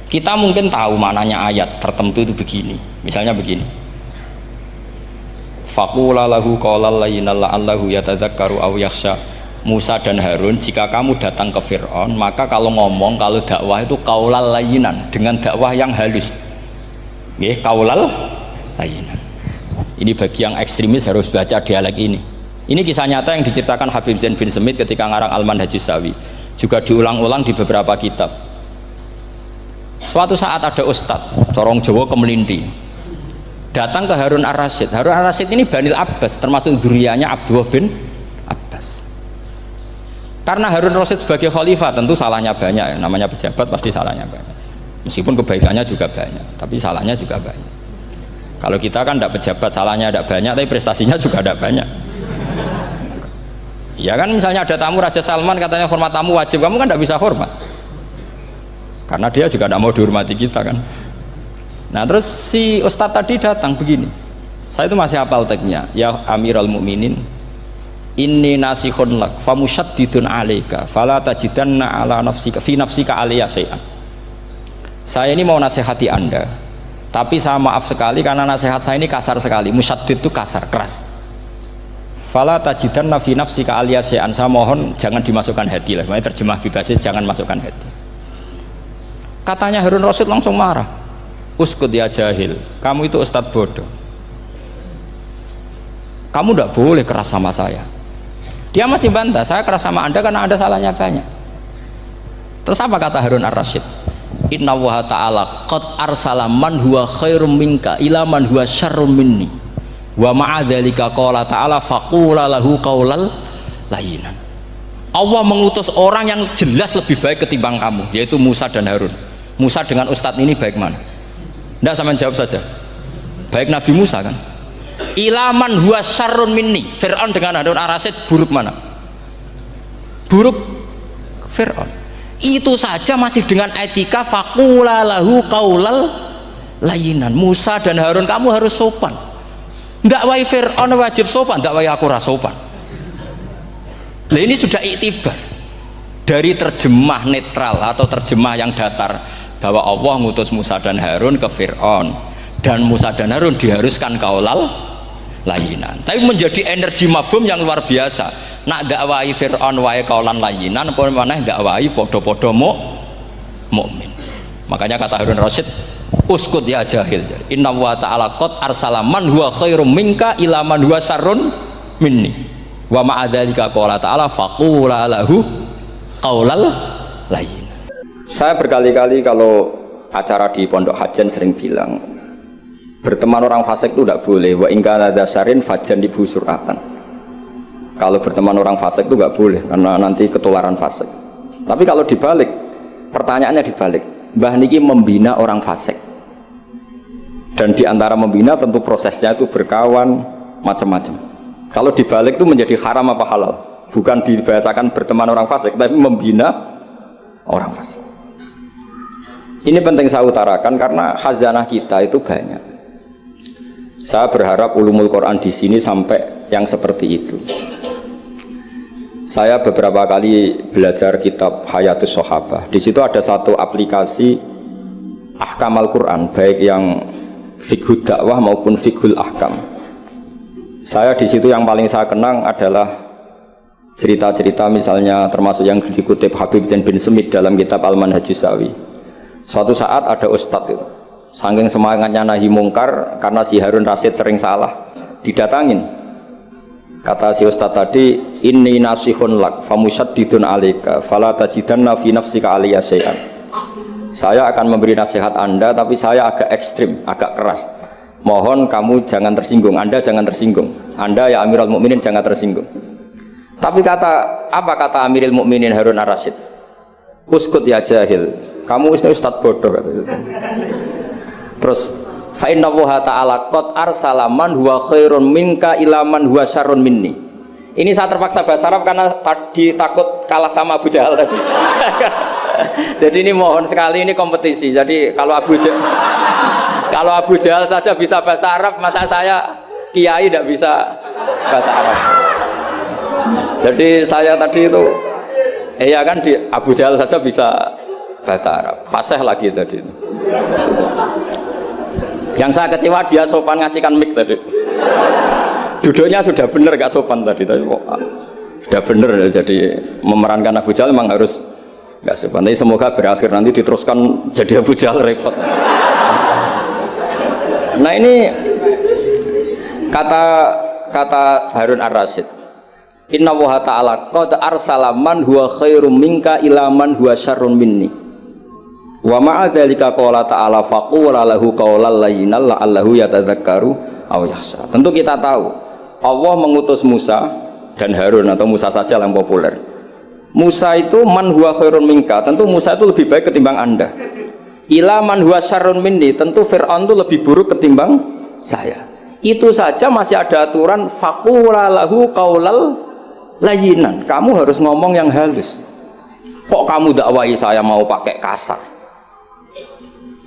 Kita mungkin tahu maknanya ayat tertentu itu begini. Misalnya begini. Faqula lahu qawlan layyinan la'allahu yatadzakkaru aw yakhsha. Musa dan Harun, jika kamu datang ke Fir'aun, maka kalau ngomong, kalau dakwah itu qaulal layyinan, dengan dakwah yang halus. Nggih, qaulal layyinan. Ini bagi yang ekstremis harus baca dialek ini. Ini kisah nyata yang diceritakan Habib Zain bin Semit ketika ngarang Al-Manhajus Sawi. Juga diulang-ulang di beberapa kitab. Suatu saat ada ustadz corong Jawa Kemelinti datang ke Harun Ar-Rasyid. Harun Ar-Rasyid ini Banil Abbas, termasuk zuriyahnya Abdullah bin Abbas. Karena Harun Ar-Rasyid sebagai khalifah tentu salahnya banyak, namanya pejabat pasti salahnya banyak. Meskipun kebaikannya juga banyak, tapi salahnya juga banyak. Kalau kita kan tidak pejabat, salahnya tidak banyak, tapi prestasinya juga tidak banyak. Ya kan, misalnya ada tamu Raja Salman katanya hormat tamu wajib, kamu kan tidak bisa hormat. Karena dia juga tidak mau dihormati kita kan. Nah terus si ustadz tadi datang begini, saya itu masih hafal teksnya. Ya Amirul Mukminin, inni nasihun lak famusyaddidun alaika fala tajidanna ala nafsika fi nafsika alayya syai'an. Saya ini mau nasihati anda, tapi saya maaf sekali karena nasihat saya ini kasar sekali. Musyaddid itu kasar, keras. Fala tajidanna fi nafsika alayya syai'an. Saya mohon jangan dimasukkan hati lah. Makanya terjemah bebasnya jangan masukkan hati. Katanya Harun Rasyid langsung marah. Uskut ya jahil, kamu itu ustadz bodoh. Kamu tidak boleh keras sama saya. Dia masih bantah, saya keras sama anda karena ada salahnya banyak. Terus apa kata Harun Ar-Rasyid? Inna wa ta'ala qad arsala man huwa khairum minka ila man huwa syarrum minni wa ma'adzalika qala ta'ala faqula lahu qaulal layyinan. Allah mengutus orang yang jelas lebih baik ketimbang kamu, yaitu Musa dan Harun. Musa dengan ustadz ini baik mana? Tidak, sama jawab saja. Baik Nabi Musa kan? Ilaman huwa syarrun minni. Fir'aun dengan Harun Ar-Rasyid buruk mana? Buruk Fir'aun. Itu saja masih dengan etika faqula lahu qaulal layyinan. Musa dan Harun kamu harus sopan. Tidak wae Fir'aun wajib sopan, tidak wae aku rasa sopan. Nah ini sudah iktibar dari terjemah netral atau terjemah yang datar bahwa Allah ngutus Musa dan Harun ke Fir'aun dan Musa dan Harun diharuskan kaulal layinan, tapi menjadi energi mafhum yang luar biasa. Nak dakwai Fir'aun wae kaulan layinan apa maneh dakwai podo-podo mukmin. Makanya kata Harun Rasyid, uskut ya jahil, inna wa ta'ala qad arsala man huwa khairum minka ila man huwa syarrun minni wa ma'adzalika qala ta'ala faqula lahu qaulal layyin. Saya berkali-kali kalau acara di Pondok Hajan sering bilang berteman orang fasik itu tidak boleh. Wa in kana dasarin fajan ibu suratan. Kalau berteman orang fasik itu nggak boleh karena nanti ketularan fasik. Tapi kalau dibalik, pertanyaannya dibalik, Mbah niki membina orang fasik. Dan diantara membina tentu prosesnya itu berkawan macam-macam. Kalau dibalik itu menjadi haram apa halal? Bukan dibahasakan berteman orang fasik, tapi membina orang fasik. Ini penting saya utarakan karena khazanah kita itu banyak. Saya berharap ulumul Quran di sini sampai yang seperti itu. Saya beberapa kali belajar kitab Hayatus Sahabah. Di situ ada satu aplikasi Ahkam Al-Quran, baik yang fiqhud dakwah maupun fiqhul ahkam. Saya di situ yang paling saya kenang adalah cerita-cerita misalnya termasuk yang dikutip Habib Zain bin Semit dalam kitab Al-Manhajus Sawi. Suatu saat ada ustadz itu, saking semangatnya nahi mungkar karena si Harun Rasyid sering salah, didatangin. Kata si ustadz tadi, inni nasihun lak famusyaddidun alaika fala tajidanna fi nafsika alayya syai'an. Saya akan memberi nasihat anda, tapi saya agak ekstrim, agak keras. Mohon kamu jangan tersinggung, anda jangan tersinggung. Anda ya Amirul Mukminin jangan tersinggung. Tapi apa kata Amirul Mukminin Harun Ar-Rasyid? Uskut ya jahil, kamu ustadz bodoh. Terus Fa inna Allaha ta'ala qad arsala man huwa khairun minka ila man huwa syarrun minni. Ini saya terpaksa bahasa Arab karena tadi takut kalah sama Abu Jahal tadi. Jadi ini mohon sekali, ini kompetisi. Jadi kalau Abu Jahal saja bisa bahasa Arab, masa saya kiai tidak bisa bahasa Arab. Jadi saya tadi itu ya kan di Abu Jahal saja bisa bahasa Arab. Fasih lagi tadi. Yang saya kecewa dia sopan ngasihkan mic tadi. Duduknya sudah benar gak sopan tadi. Sudah benar, jadi memerankan Abu Jahal memang harus gak sopan. Tapi semoga berakhir nanti diteruskan jadi Abu Jahal repot. Nah ini kata Harun Ar-Rasyid. Inna Allaha ta'ala qad arsala man huwa khairum minka ila man huwa syarrun minni. Wa ma'a dzalika qala ta'ala faqula lahu qawlan layyinan la'allahu yatadzakkaru aw yakhsha. Tentu kita tahu Allah mengutus Musa dan Harun, atau Musa saja yang populer. Musa itu man huwa khairun minka, tentu Musa itu lebih baik ketimbang Anda. Ila man huwa syarrun minni, tentu Fir'aun itu lebih buruk ketimbang saya. Itu saja masih ada aturan faqula lahu qawlan layyinan. Kamu harus ngomong yang halus. Kok kamu dakwai saya mau pakai kasar?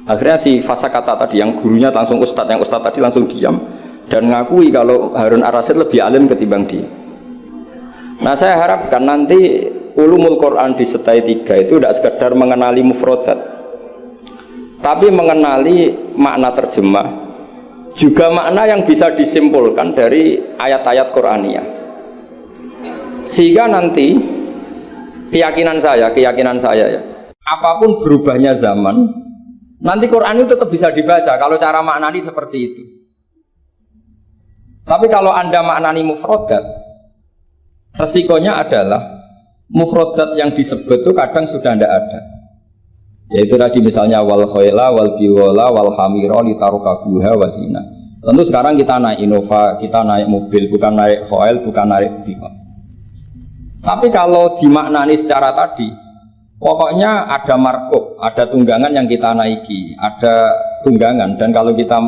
Akhirnya si Fasakata tadi, yang gurunya langsung ustadz, yang ustadz tadi langsung diam dan ngakui kalau Harun Ar-Rasyid lebih alim ketimbang dia. Nah saya harapkan nanti ulumul Quran di setai 3 itu tidak sekedar mengenali mufrodat, tapi mengenali makna terjemah, juga makna yang bisa disimpulkan dari ayat-ayat Qur'aniyah. Sehingga nanti keyakinan saya ya, apapun berubahnya zaman, nanti Quran itu tetap bisa dibaca kalau cara maknani seperti itu. Tapi kalau Anda maknani mufrodat, resikonya adalah mufrodat yang disebut itu kadang sudah tidak ada. Yaitu tadi misalnya wal khayla wal biwala wal hamira litarukabuha wasina. Tentu sekarang kita naik Innova, kita naik mobil, bukan naik khayl, bukan naik biwala. Tapi kalau dimaknani secara tadi, pokoknya ada markup, ada tunggangan yang kita naiki, ada tunggangan, dan kalau kita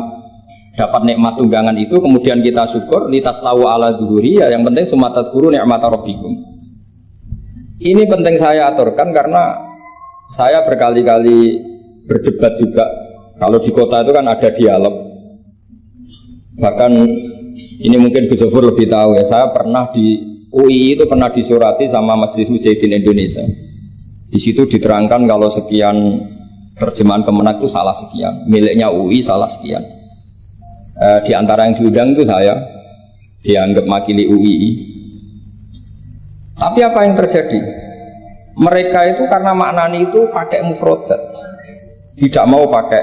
dapat nikmat tunggangan itu kemudian kita syukur litaslahu ala dhuhuri, ya yang penting sumatadkuru ni'mata rabbikum. Ini penting saya aturkan karena saya berkali-kali berdebat juga. Kalau di kota itu kan ada dialog. Bahkan ini mungkin Gus Zofur lebih tahu ya, saya pernah di UI itu pernah disurati sama Majelis Mujahidin Indonesia. Di situ diterangkan kalau sekian terjemahan Kemenak itu salah sekian, miliknya UI salah sekian. Di antara yang diundang itu saya, dianggap makili UI. Tapi apa yang terjadi? Mereka itu karena maknani itu pakai mufrodat, tidak mau pakai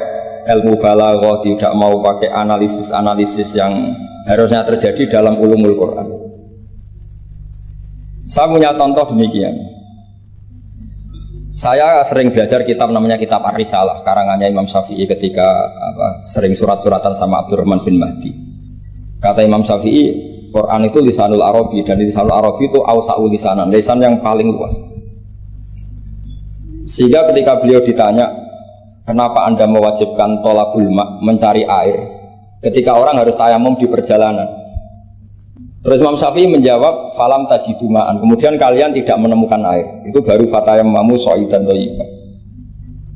ilmu balaghah, tidak mau pakai analisis-analisis yang harusnya terjadi dalam ulumul Quran. Saya punya contoh demikian. Saya sering belajar kitab namanya kitab Ar-Risalah, karangannya Imam Syafi'i ketika sering surat-suratan sama Abdurrahman bin Mahdi. Kata Imam Syafi'i, Quran itu lisanul Arabi, dan lisanul Arabi itu awsa'u lisanan, lisan yang paling luas. Sehingga ketika beliau ditanya, kenapa Anda mewajibkan tolabul ma', mencari air, ketika orang harus tayamum di perjalanan? Terus Imam Syafi'i menjawab, falam tajidu ma'an, kemudian kalian tidak menemukan air, itu baru fatayammamu sha'idan thayyiban.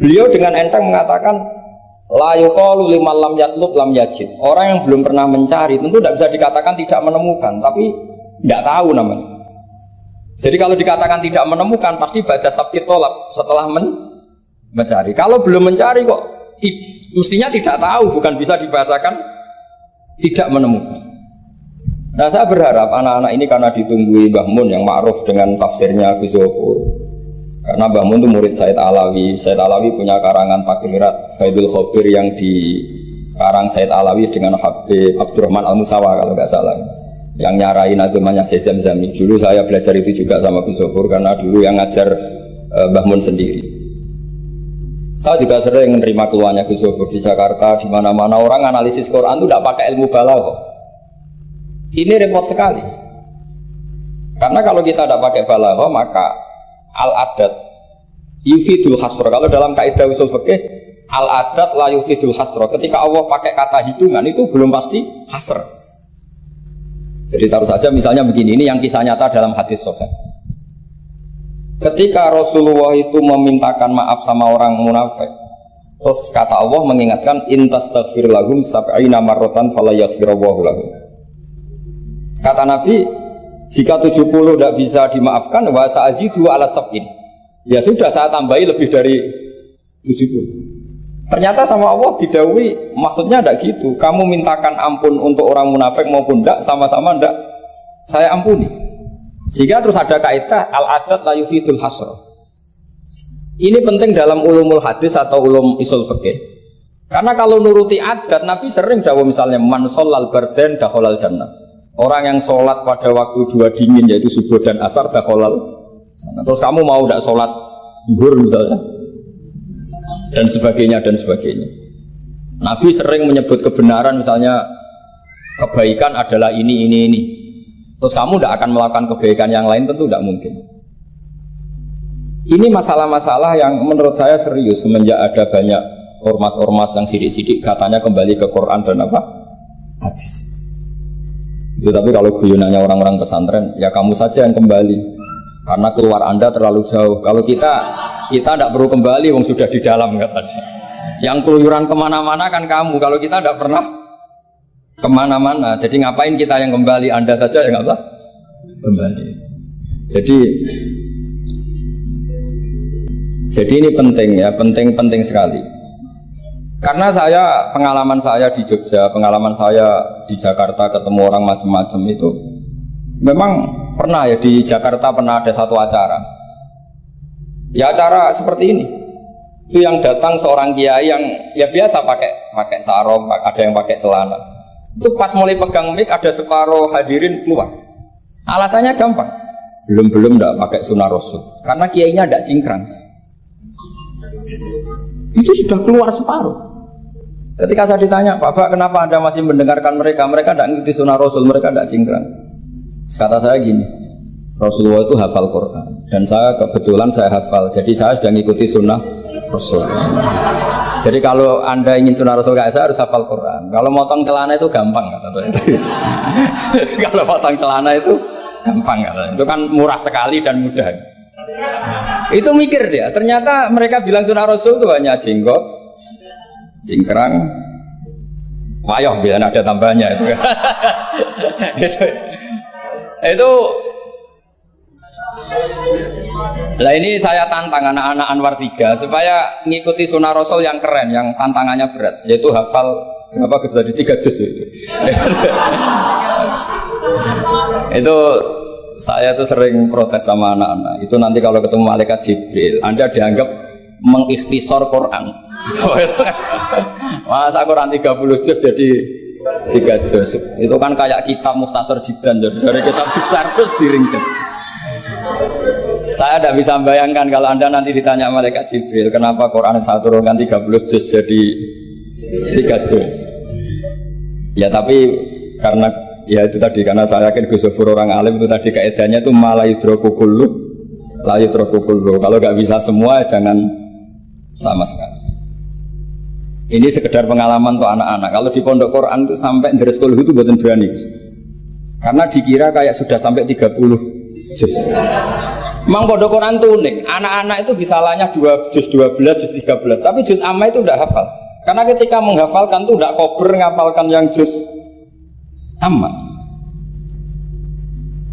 Beliau dengan enteng mengatakan, la yuqalu liman lam yatlub lam yajid. Orang yang belum pernah mencari tentu tidak bisa dikatakan tidak menemukan, tapi tidak tahu namanya. Jadi kalau dikatakan tidak menemukan, pasti ba'da sabqit tolab, setelah mencari. Kalau belum mencari kok mestinya tidak tahu, bukan bisa dibahasakan tidak menemukan. Nah saya berharap anak-anak ini karena ditunggui Mbah Mun yang ma'ruf dengan tafsirnya Gus Zofur. Karena Mbah Mun itu murid Said Alawi. Said Alawi punya karangan Takrirat Faidul Khobir yang dikarang Said Alawi dengan Habib Abdurrahman Al-Musawa kalau nggak salah. Yang nyarain agamanya Syekh Zamzami. Dulu saya belajar itu juga sama Gus Zofur karena dulu yang ngajar Mbah Mun sendiri. Saya juga sering menerima keluhannya Gus Zofur di Jakarta, di mana-mana orang analisis Quran itu tidak pakai ilmu balaghah. Ini repot sekali. Karena kalau kita tidak pakai balaghah, maka al-adat yufidul hasr. Kalau dalam kaidah usul fikih, Al-adat la yufidul hasra. Ketika Allah pakai kata hitungan itu belum pasti hasr. Jadi taruh saja misalnya begini, ini yang kisah nyata dalam hadis sahih. Ketika Rasulullah itu memintakan maaf sama orang munafik, terus kata Allah mengingatkan intastaghfir lahum sab'ina marratan fala yaghfirullahu lahum. Kata Nabi, jika 70 tidak bisa dimaafkan, wa sa'azidu ala sab'in. Ya sudah, saya tambahi lebih dari 70. Ternyata sama Allah didhawuhi, maksudnya tidak gitu. Kamu mintakan ampun untuk orang munafik maupun tidak, sama-sama tidak saya ampuni. Sehingga terus ada kaidah al-adat la yufidul hasra. Ini penting dalam ulumul hadis atau ulum usul fikih. Karena kalau nuruti adat, Nabi sering dawuh misalnya man shallal bardan dakhalal jannah. Orang yang sholat pada waktu dua dingin yaitu subuh dan asar dakhalal. Terus kamu mau tidak sholat zuhur misalnya dan sebagainya dan sebagainya. Nabi sering menyebut kebenaran misalnya kebaikan adalah ini. Terus kamu tidak akan melakukan kebaikan yang lain, tentu tidak mungkin. Ini masalah-masalah yang menurut saya serius semenjak ada banyak ormas-ormas yang sidik-sidik katanya kembali ke Quran dan apa? Hadis. Itu tapi kalau guyonannya orang-orang pesantren, ya kamu saja yang kembali karena keluar Anda terlalu jauh. Kalau kita tidak perlu kembali, wong sudah di dalam katanya. Yang keluyuran kemana-mana kan kamu. Kalau kita tidak pernah kemana-mana, jadi ngapain kita yang kembali? Anda saja yang apa? Kembali. Jadi ini penting ya, penting sekali. Karena pengalaman saya di Jogja, pengalaman saya di Jakarta ketemu orang macam-macam itu, memang pernah ya di Jakarta pernah ada satu acara. Ya acara seperti ini. Itu yang datang seorang kiai yang ya biasa pakai sarung, ada yang pakai celana. Itu pas mulai pegang mic ada separuh hadirin keluar. Alasannya gampang. Belum enggak pakai sunnah Rasul. Karena kiainya enggak cingkrang. Itu sudah keluar separuh. Ketika saya ditanya, Pak, kenapa Anda masih mendengarkan mereka? Mereka tidak mengikuti sunnah Rasul, mereka tidak cingkrang. Kata saya gini, Rasulullah itu hafal Quran dan kebetulan saya hafal, jadi saya sudah mengikuti sunnah Rasul. Jadi kalau Anda ingin sunnah Rasul kayak saya harus hafal Quran. Kalau motong celana itu gampang kata saya. Kalau motong celana itu gampang kata saya. Itu kan murah sekali dan mudah. Itu mikir dia. Ternyata mereka bilang sunnah Rasul itu hanya jenggot, cingkrang, wayoh bila ada tambahnya itu. Itu lah ini saya tantang anak-anak Anwar 3 supaya mengikuti sunnah Rasul yang keren, yang tantangannya berat, yaitu hafal berapa tadi 3 juz itu. Itu saya tuh sering protes sama anak-anak. Itu nanti kalau ketemu malaikat Jibril, Anda dianggap mengikhtisar Quran. Masa Quran 30 juz jadi 3 juz. Itu kan kayak kitab Mukhtasar Jiddan, jadi dari kitab besar terus diringkas. Saya tidak bisa membayangkan kalau Anda nanti ditanya malaikat Jibril, kenapa Quran saya turunkan 30 juz jadi 3 juz. Ya tapi karena ya itu tadi, karena saya yakin Gus Zofur orang alim itu tadi kaidahnya itu malayudroku kullu layudroku kullu. Kalau nggak bisa semua jangan sama sekali. Ini sekedar pengalaman untuk anak-anak. Kalau di pondok Quran itu sampai deres kulhu itu buatan berani, karena dikira kayak sudah sampai 30 juz. Memang pondok Quran itu unik. Anak-anak itu bisa lanya 2 juz 12, juz 13, tapi juz amma itu tidak hafal. Karena ketika menghafalkan itu tidak kober ngapalkan yang juz amma.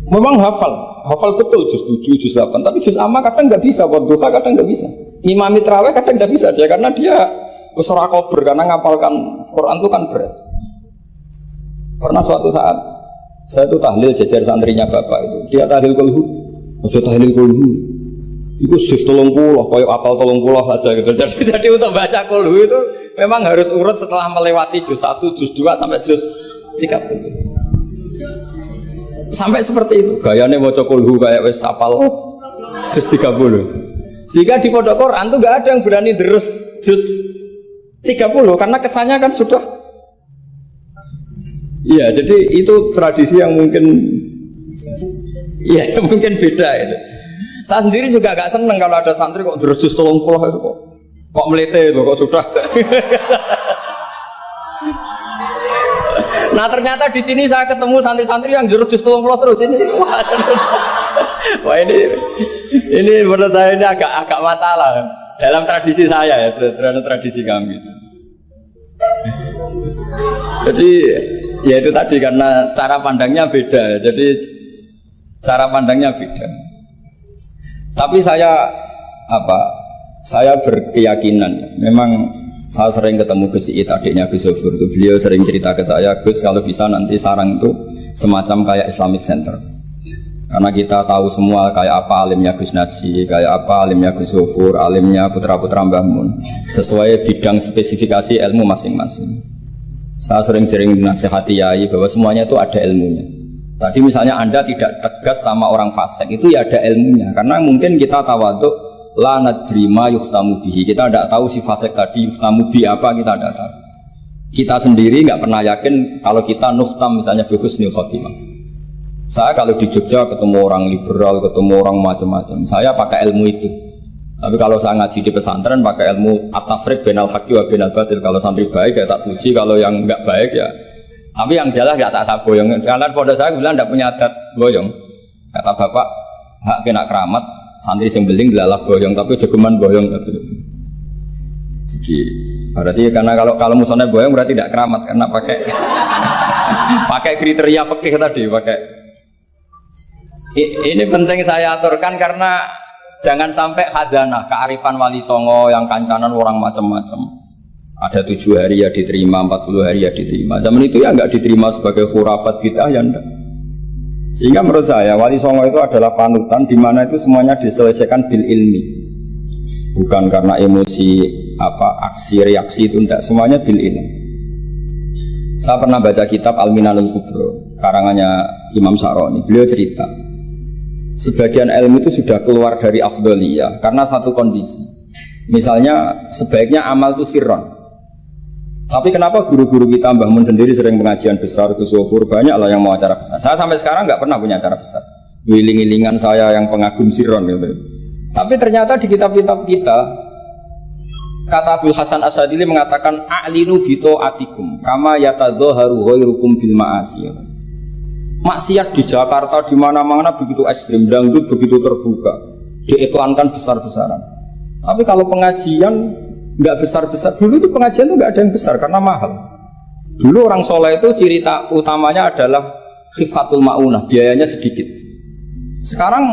Memang hafal betul juz 7, juz 8, tapi juz amma kadang nggak bisa, wadduha kadang nggak bisa. Imam Mitraweh kadang nggak bisa dia, karena dia besar kober, karena ngapalkan Quran itu kan berat. Pernah suatu saat saya itu tahlil jajar santrinya bapak itu, dia tahlil kulhu, aja tahlil kulhu, itu juz 30, kayak apal 30 aja gitu. Jadi untuk baca kulhu itu memang harus urut setelah melewati juz 1, juz 2 sampai juz 30. Sampai seperti itu gayanya baca kulhu kayak wes apal juz 30. Sehingga di pondok Quran tuh nggak ada yang berani terus juz 30 karena kesannya kan sudah. Iya, jadi itu tradisi yang mungkin ya mungkin beda itu. Saya sendiri juga agak seneng kalau ada santri kok terus juz 30 itu kok. Kok melete loh, kok sudah. Nah ternyata di sini saya ketemu santri-santri yang jurus 30 terus ini. Wah ini menurut saya ini agak masalah dalam tradisi saya ya, terhadap tradisi kami. Jadi ya itu tadi karena cara pandangnya beda. Jadi cara pandangnya beda. Tapi saya berkeyakinan memang saya sering ketemu Gus Iit, adiknya Gus Sofur itu, beliau sering cerita ke saya, Gus kalau bisa nanti sarang itu semacam kayak Islamic Center, karena kita tahu semua kayak apa alimnya Gus Naji, kayak apa alimnya Gus Sofur, alimnya putra-putra Mbah Mun, sesuai bidang spesifikasi ilmu masing-masing. Saya sering nasihati yai bahwa semuanya itu ada ilmunya. Tadi misalnya Anda tidak tegas sama orang fasik, itu ya ada ilmunya, karena mungkin kita tawaduk la nadri ma yuhtamu bihi, kita tidak tahu si fasik tadi yuhtamu bi apa, kita tidak tahu. Kita sendiri nggak pernah yakin kalau kita nuhtam misalnya bi husnul khotimah. Saya kalau di Jogja ketemu orang liberal, ketemu orang macam-macam, saya pakai ilmu itu. Tapi kalau saya ngaji di pesantren pakai ilmu at-tafriq bainal haqqi wa bainal batil. Kalau santri baik ya tak puji, kalau yang nggak baik ya. Tapi yang jelas nggak tak saboyong. Karena pondok saya bilang tidak punya adat boyong. Kata bapak, hak kena keramat, santri sing beling dilalah boyong, tapi jogeman boyong. Jadi berarti karena kalau musuhnya boyong berarti tidak keramat, karena pakai pakai kriteria fikih tadi, pakai. Ini penting saya aturkan karena jangan sampai khazanah kearifan wali songo yang kancanan orang macam-macam. Ada 7 hari ya diterima, 40 hari ya diterima. Zaman itu ya nggak diterima sebagai khurafat bid'ah ya enggak. Sehingga menurut saya wali songo itu adalah panutan di mana itu semuanya diselesaikan bil ilmi, bukan karena emosi aksi reaksi, itu enggak, semuanya bil ilmi. Saya pernah baca kitab Al-Minanul Kubro karangannya Imam Sa'roni. Beliau cerita sebagian ilmu itu sudah keluar dari afdholiyah karena satu kondisi, misalnya sebaiknya amal itu sirron. Tapi kenapa guru-guru kita Mbah Mun sendiri sering pengajian besar, Gus Sofur banyak lah yang mau acara besar. Saya sampai sekarang nggak pernah punya acara besar. Wiling-wilingan saya yang pengagum sirron gitu. Tapi ternyata di kitab-kitab kita, kata Abdul Hasan Asadili mengatakan a'linu bito atikum kama yatadzoharu ghairukum bil ma'asi. Maksiat di Jakarta di mana-mana begitu ekstrim, dangdut begitu terbuka, diiklankan besar-besaran. Tapi kalau pengajian nggak besar-besar, dulu itu pengajian itu nggak ada yang besar karena mahal. Dulu orang soleh itu ciri utamanya adalah khifatul ma'unah, biayanya sedikit. Sekarang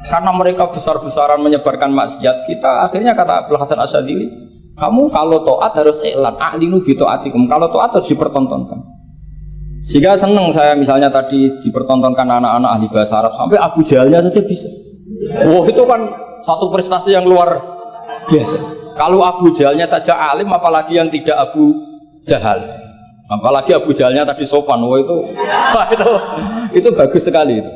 karena mereka besar-besaran menyebarkan maksiat, kita akhirnya kata Abdul Hasan Asyadili, kamu kalau to'at harus iklan, a'linu bi to'atikum, kalau to'at harus dipertontonkan. Sehingga seneng saya misalnya tadi dipertontonkan anak-anak ahli bahasa Arab sampai Abu Jahalnya saja bisa. Wow, itu kan satu prestasi yang luar biasa. Kalau Abu Jahalnya saja alim, apalagi yang tidak Abu Jahal. Apalagi Abu Jahalnya tadi sopan, wah itu bagus sekali itu.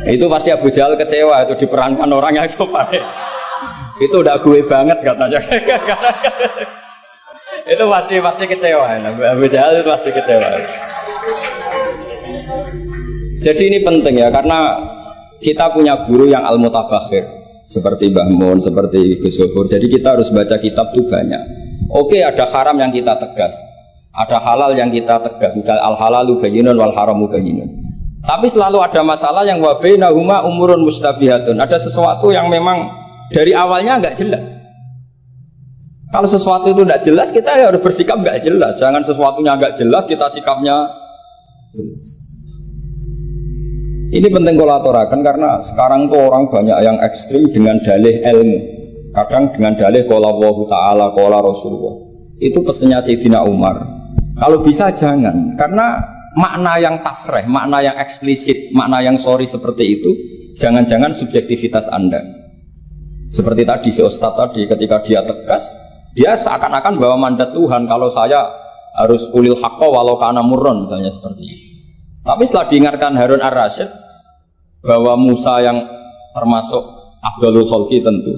Itu pasti Abu Jahal kecewa itu diperankan orang yang sopan. Itu udah gue banget katanya. Itu pasti kecewa. Abu Jahal itu pasti kecewa. Jadi ini penting ya, karena kita punya guru yang al-mutabakhir seperti Mbah Mun, seperti Gus Sofur. Jadi kita harus baca kitab itu banyak. Oke, ada haram yang kita tegas, ada halal yang kita tegas. Misalnya al-halalu bayyinun wal haramu bayyinun. Tapi selalu ada masalah yang wa bainahuma umurun mustabihatun. Ada sesuatu yang memang dari awalnya nggak jelas. Kalau sesuatu itu nggak jelas, kita ya harus bersikap nggak jelas. Jangan sesuatunya nggak jelas, kita sikapnya jelas. Ini penting kalau aturakan karena sekarang tuh orang banyak yang ekstrim dengan dalih ilmu, kadang dengan dalih qala Allahu ta'ala qala Rasulullah. Itu pesannya Sayyidina Umar. Kalau bisa jangan, karena makna yang tasreh, makna yang eksplisit, makna yang sorry seperti itu, jangan-jangan subjektivitas Anda. Seperti tadi si Ustadz tadi, ketika dia tegas, dia seakan-akan bawa mandat Tuhan. Kalau saya harus ulil haqqa walau kana murron, misalnya seperti itu. Tapi setelah diingatkan Harun ar-Rasyid bahwa Musa yang termasuk Abdul Khalqi tentu,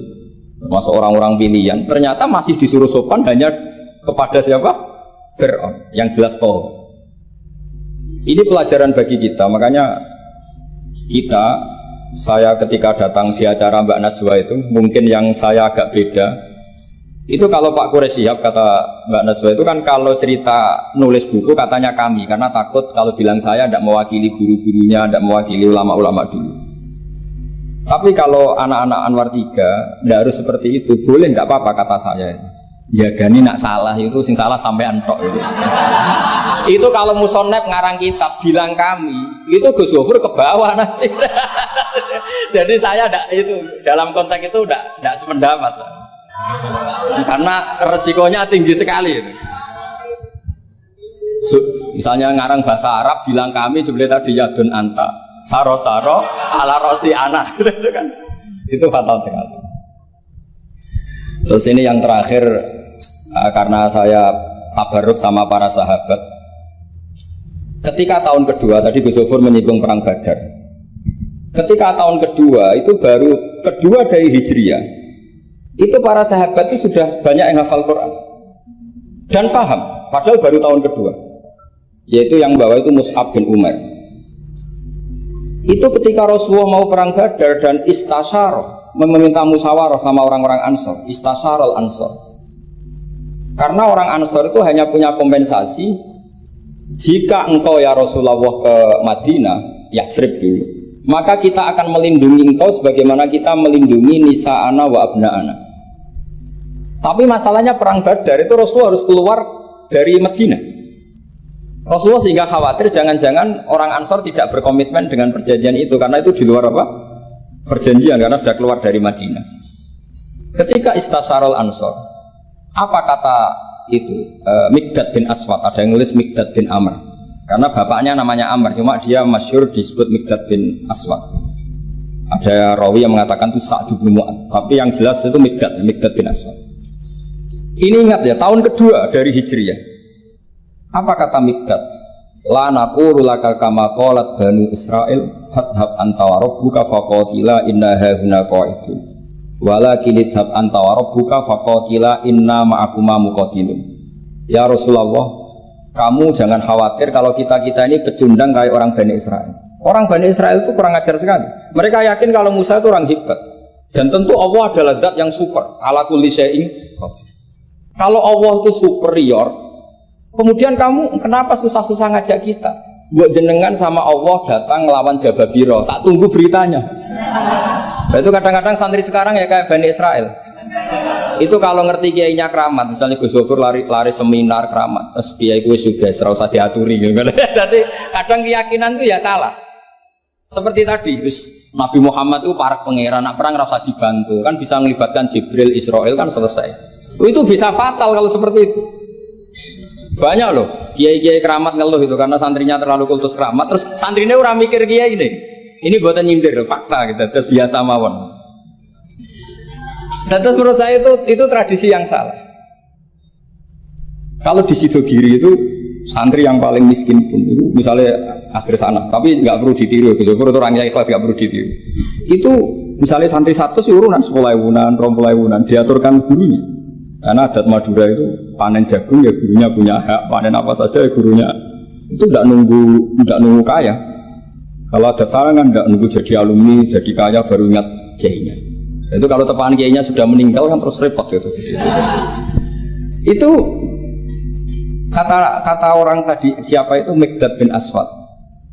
termasuk orang-orang pilihan, ternyata masih disuruh sopan hanya kepada siapa? Fir'aun, yang jelas toh. Ini pelajaran bagi kita, makanya kita saya ketika datang di acara Mbak Najwa itu, mungkin yang saya agak beda. Itu kalau Pak Quraish Shihab, kata Mbak Najwa itu kan kalau cerita nulis buku katanya kami, karena takut kalau bilang saya tidak mewakili guru-gurunya, tidak mewakili ulama-ulama dulu. Tapi kalau anak-anak Anwar 3 tidak harus seperti itu, boleh nggak apa-apa kata saya. Ya gani nak salah itu, sing salah sampai antok itu. Itu kalau musonep ngarang kitab bilang kami, itu Gus Gofur ke bawah nanti. Jadi saya itu dalam konteks itu tidak sependapat. Karena resikonya tinggi sekali. Misalnya ngarang bahasa Arab bilang kami jebule tadi yadun anta saro ala rosi anak itu kan, itu fatal sekali. Terus ini yang terakhir, karena saya tabarruk sama para sahabat. Ketika tahun kedua tadi Gus Zofur menyinggung perang Badar. Ketika tahun kedua itu baru kedua dari Hijriah, itu para sahabat itu sudah banyak yang hafal Quran dan faham, padahal baru tahun kedua. Yaitu yang bawa itu Mus'ab bin Umar. Itu ketika Rasulullah mau perang Badar dan istasyarah, meminta musyawarah sama orang-orang Ansor, istasyarul Ansor. Karena orang Ansor itu hanya punya kompensasi, jika engkau ya Rasulullah ke Madinah, Yasrib dulu, maka kita akan melindungi engkau sebagaimana kita melindungi nisa'ana wa abna'ana. Tapi masalahnya perang Badar itu Rasulullah harus keluar dari Madinah. Rasulullah sehingga khawatir jangan-jangan orang Ansor tidak berkomitmen dengan perjanjian itu, karena itu di luar apa? Perjanjian, karena sudah keluar dari Madinah. Ketika istasyarul Ansor, apa kata itu? Miqdad bin Aswad, ada yang nulis Miqdad bin Amr, karena bapaknya namanya Amr, cuma dia masyhur disebut Miqdad bin Aswad. Ada rawi yang mengatakan itu Sa'd bin Mu'adz, tapi yang jelas itu Miqdad bin Aswad. Ini ingat ya, tahun kedua dari Hijriyah. Apa kata Miqdad? La naqulu laka kama qalat Banu Israil fadhhab anta wa rabbuka faqatila inna hauna qa'idun walakin idhhab anta wa rabbuka faqatila inna ma'akuma muqatilun. Ya Rasulullah, kamu jangan khawatir kalau kita ini pecundang kayak orang Bani Israel. Orang Bani Israel itu kurang ajar sekali. Mereka yakin kalau Musa itu orang hebat, dan tentu Allah adalah zat yang super, ala kulli syai'in qadir. Kalau Allah itu superior, kemudian kamu kenapa susah-susah ngajak kita? Buat jenengan sama Allah datang ngelawan Jababiro, tak tunggu beritanya. Nah, itu kadang-kadang santri sekarang ya kayak Bani Israel. Itu kalau ngerti kiainya keramat, misalnya Gus Zofur lari seminar keramat, terus kiai itu sudah serasa diaturi gitu. Jadi kadang keyakinan itu ya salah. Seperti tadi, Nabi Muhammad itu para pangeran, nak perang rasa dibantu, kan bisa melibatkan Jibril, Israel, kan selesai. Itu bisa fatal kalau seperti itu. Banyak loh kiai-kiai keramat ngeluh itu karena santrinya terlalu kultus keramat, terus santrinya orang mikir kiai ini buatan nyindir fakta gitu, terus biasa mawon. Dan terus menurut saya itu tradisi yang salah. Kalau di Sidogiri itu santri yang paling miskin pun itu misalnya akhir sana, tapi nggak perlu ditiru, itu orangnya ikhlas, nggak perlu ditiru. Itu misalnya santri satu sih urunan 10.000-an, 20.000-an diaturkan gurunya. Karena adat Madura itu panen jagung ya gurunya punya hak, panen apa saja ya gurunya. Itu tidak nunggu kaya. Kalau adat sana kan tidak nunggu jadi alumni, jadi kaya baru ingat kiainya. Itu kalau tepahan kiainya sudah meninggal kan terus repot gitu. Itu kata orang tadi siapa itu Miqdad bin Aswad.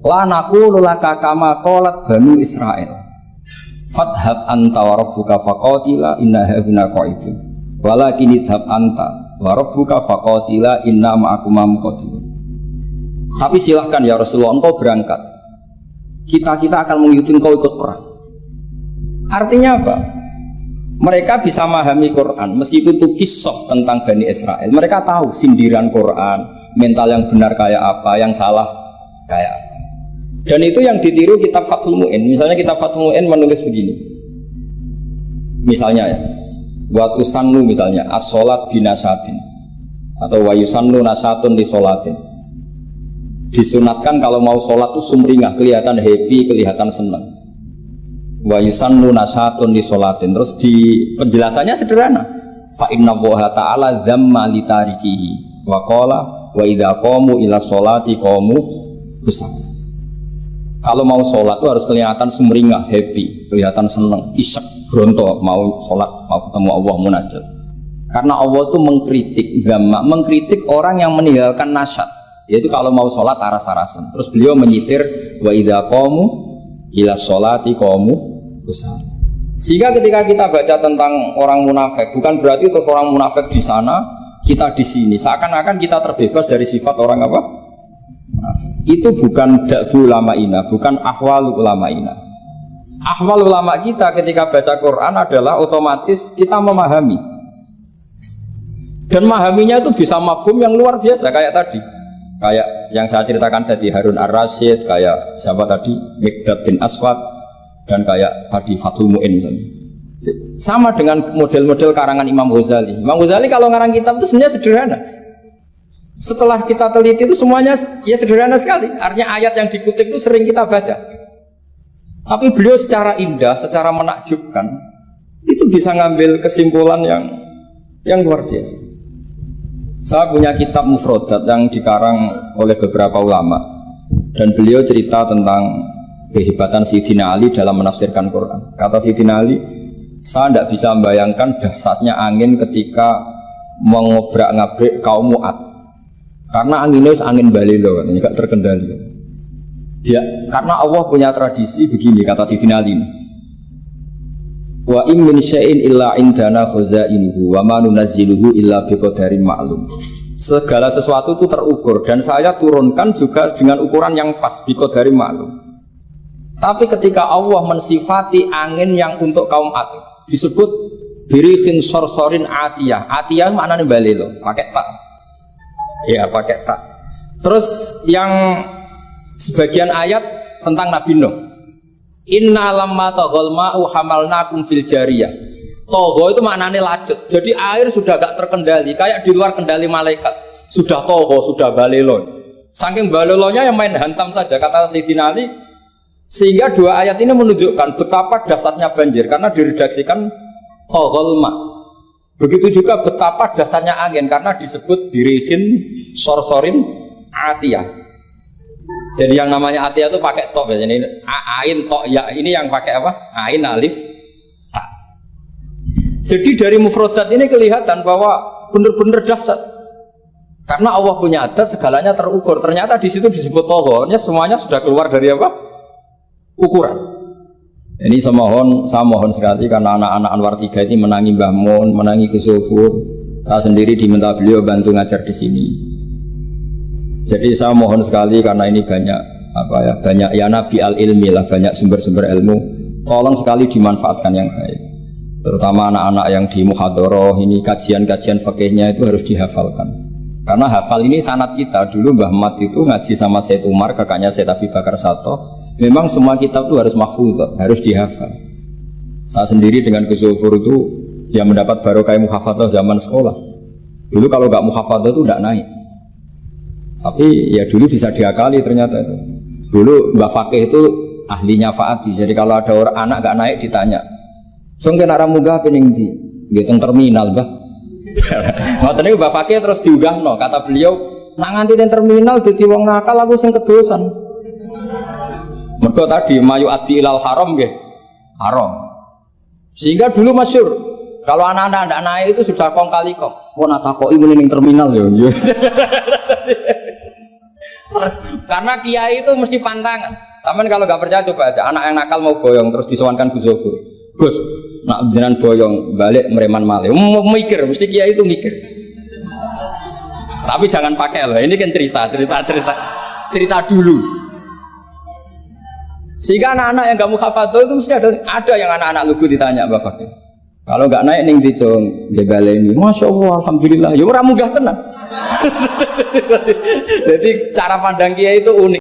La naqulu laka kama qalat Banu Israil. Fadhhab anta wa rabbuka faqatila inna hauna qa'idun. Walakin idhab anta wa rabbuka faqatila inna ma'akuma muqatilun. Tapi silahkan ya Rasulullah, engkau berangkat, kita akan mengikuti engkau ikut perang. Artinya apa? Mereka bisa memahami Quran meskipun itu kisah tentang Bani Israel. Mereka tahu sindiran Quran, mental yang benar kayak apa, yang salah kayak apa. Dan itu yang ditiru kitab Fathul Mu'in. Misalnya kitab Fathul Mu'in menulis begini, misalnya ya, waktu sannu misalnya as-sholat binasatin atau wayusannu nasatun di sholatin, disunatkan kalau mau sholat itu sumringah, kelihatan happy, kelihatan senang. Wayusannu nasatun di sholatin, terus di penjelasannya sederhana, fa inna Allaha ta'ala dzamma li tarikihi wa qala wa idza qamu ila sholati qamu kusala. Kalau mau sholat tuh harus kelihatan sumringah, happy, kelihatan seneng, isek, bronto, mau sholat, mau ketemu Allah, munajat. Karena Allah tuh mengkritik orang yang meninggalkan nasyat. Yaitu kalau mau sholat aras-arasan. Terus beliau menyitir wa idza qamu ila sholati qamu kusala. Sehingga ketika kita baca tentang orang munafik, bukan berarti terus orang munafik di sana, kita di sini. Seakan-akan kita terbebas dari sifat orang apa? Munafik. Itu bukan da'bu ulama'ina, bukan ahwal ulama'ina. Ahwal ulama kita ketika baca Quran adalah otomatis kita memahami. Dan memahaminya itu bisa mafhum yang luar biasa kayak tadi. Kayak yang saya ceritakan tadi Harun Ar-Rasyid, kayak siapa tadi Miqdad bin Aswad, dan kayak tadi Fathul Mu'in misalnya. Sama dengan model-model karangan Imam Ghazali. Imam Ghazali kalau ngarang kitab itu sebenarnya sederhana. Setelah kita teliti itu semuanya ya sederhana sekali. Artinya ayat yang dikutip itu sering kita baca. Tapi beliau secara indah, secara menakjubkan, itu bisa ngambil kesimpulan yang luar biasa. Saya punya kitab Mufrodat yang dikarang oleh beberapa ulama, dan beliau cerita tentang kehebatan Sayyidina Ali dalam menafsirkan Quran. Kata Sayyidina Ali, saya tidak bisa membayangkan dahsyatnya angin ketika mengobrak-ngabrik kaum Mu'ad. Karena anginnya angin balilo, tidak terkendali. Ya, karena Allah punya tradisi begini, kata Sayyidina Ali. Wa in min syai'in illa indana khazainuhu wa ma nunazziluhu illa biqadarin ma'lum. Segala sesuatu itu terukur dan saya turunkan juga dengan ukuran yang pas, biqadarin ma'lum. Tapi ketika Allah mensifati angin yang untuk kaum Ad disebut birihin sorsorin atiyah. Atiyah maknanya balilo, pakai tak. Ya, pakai tak. Terus yang sebagian ayat tentang Nabi Nuh. Inna lamma taghal ma'u hamalnakum fil jariyah. Togo itu maknanya lacut. Jadi air sudah gak terkendali, kayak di luar kendali malaikat. Sudah togo, sudah balelo. Saking balelonya yang main hantam saja, kata Sayyidina Ali. Sehingga dua ayat ini menunjukkan betapa dahsyatnya banjir karena diredaksikan toghal ma'. Begitu juga betapa dahsyatnya angin karena disebut dirihin sorsorin atiyah. Jadi yang namanya atiyah itu pakai tok ya. Ini ain tok ya, ini yang pakai apa? Ain alif ta. Jadi dari mufrodat ini kelihatan bahwa benar-benar dahsyat. Karena Allah punya adat segalanya terukur. Ternyata di situ disebut tohornya semuanya sudah keluar dari apa? Ukuran. Ini saya mohon sekali karena anak-anak Anwar 3 ini menangi Mbah Mun, menangi Gus Zufur. Saya sendiri diminta beliau bantu ngajar di sini. Jadi saya mohon sekali karena ini banyak ya nabi al-ilmi lah, banyak sumber-sumber ilmu. Tolong sekali dimanfaatkan yang baik. Terutama anak-anak yang di muhadharah ini kajian-kajian fikihnya itu harus dihafalkan. Karena hafal ini sanad kita. Dulu Mbah Mat itu ngaji sama Said Umar, kakaknya Said Abi Bakar Sato. Memang semua kitab itu harus mahfudz, harus dihafal. Saya sendiri dengan Gus Zufur itu yang mendapat barokah muhafadzah zaman sekolah. Dulu kalau nggak muhafadzah itu tidak naik. Tapi ya dulu bisa diakali ternyata itu. Dulu Mbak Fakih itu ahlinya Faati. Jadi kalau ada orang anak gak naik ditanya, "Song kena ramuga pening di gitu terminal, Mbah." Ngoten niku Mbak Fakih terus diugahno, kata beliau, "Nak nganti nang terminal dadi wong nakal aku sing kedosan." Mergo tadi mayu adi ilal haram nggih. Haram. Sehingga dulu masyhur kalau anak-anak ndak naik itu sudah kong kali kong. Wong nak takoki muni ning terminal ya. Karena kiai itu mesti pantangan. Taman kalau nggak percaya coba aja. Anak yang nakal mau boyong terus disowankan Gus Zufur. Gus, nak jenengan boyong balik mereman malih. Mikir, mesti kiai itu mikir. Tapi jangan pakai loh. Ini kan cerita dulu. Sehingga anak-anak yang nggak muhafadzah itu mesti ada yang anak-anak lugu ditanya Mbak Fakir. Kalau nggak naik ning dicong ini, masya Allah, alhamdulillah. Ya orang munggah tenang. Jadi cara pandang kiai itu unik.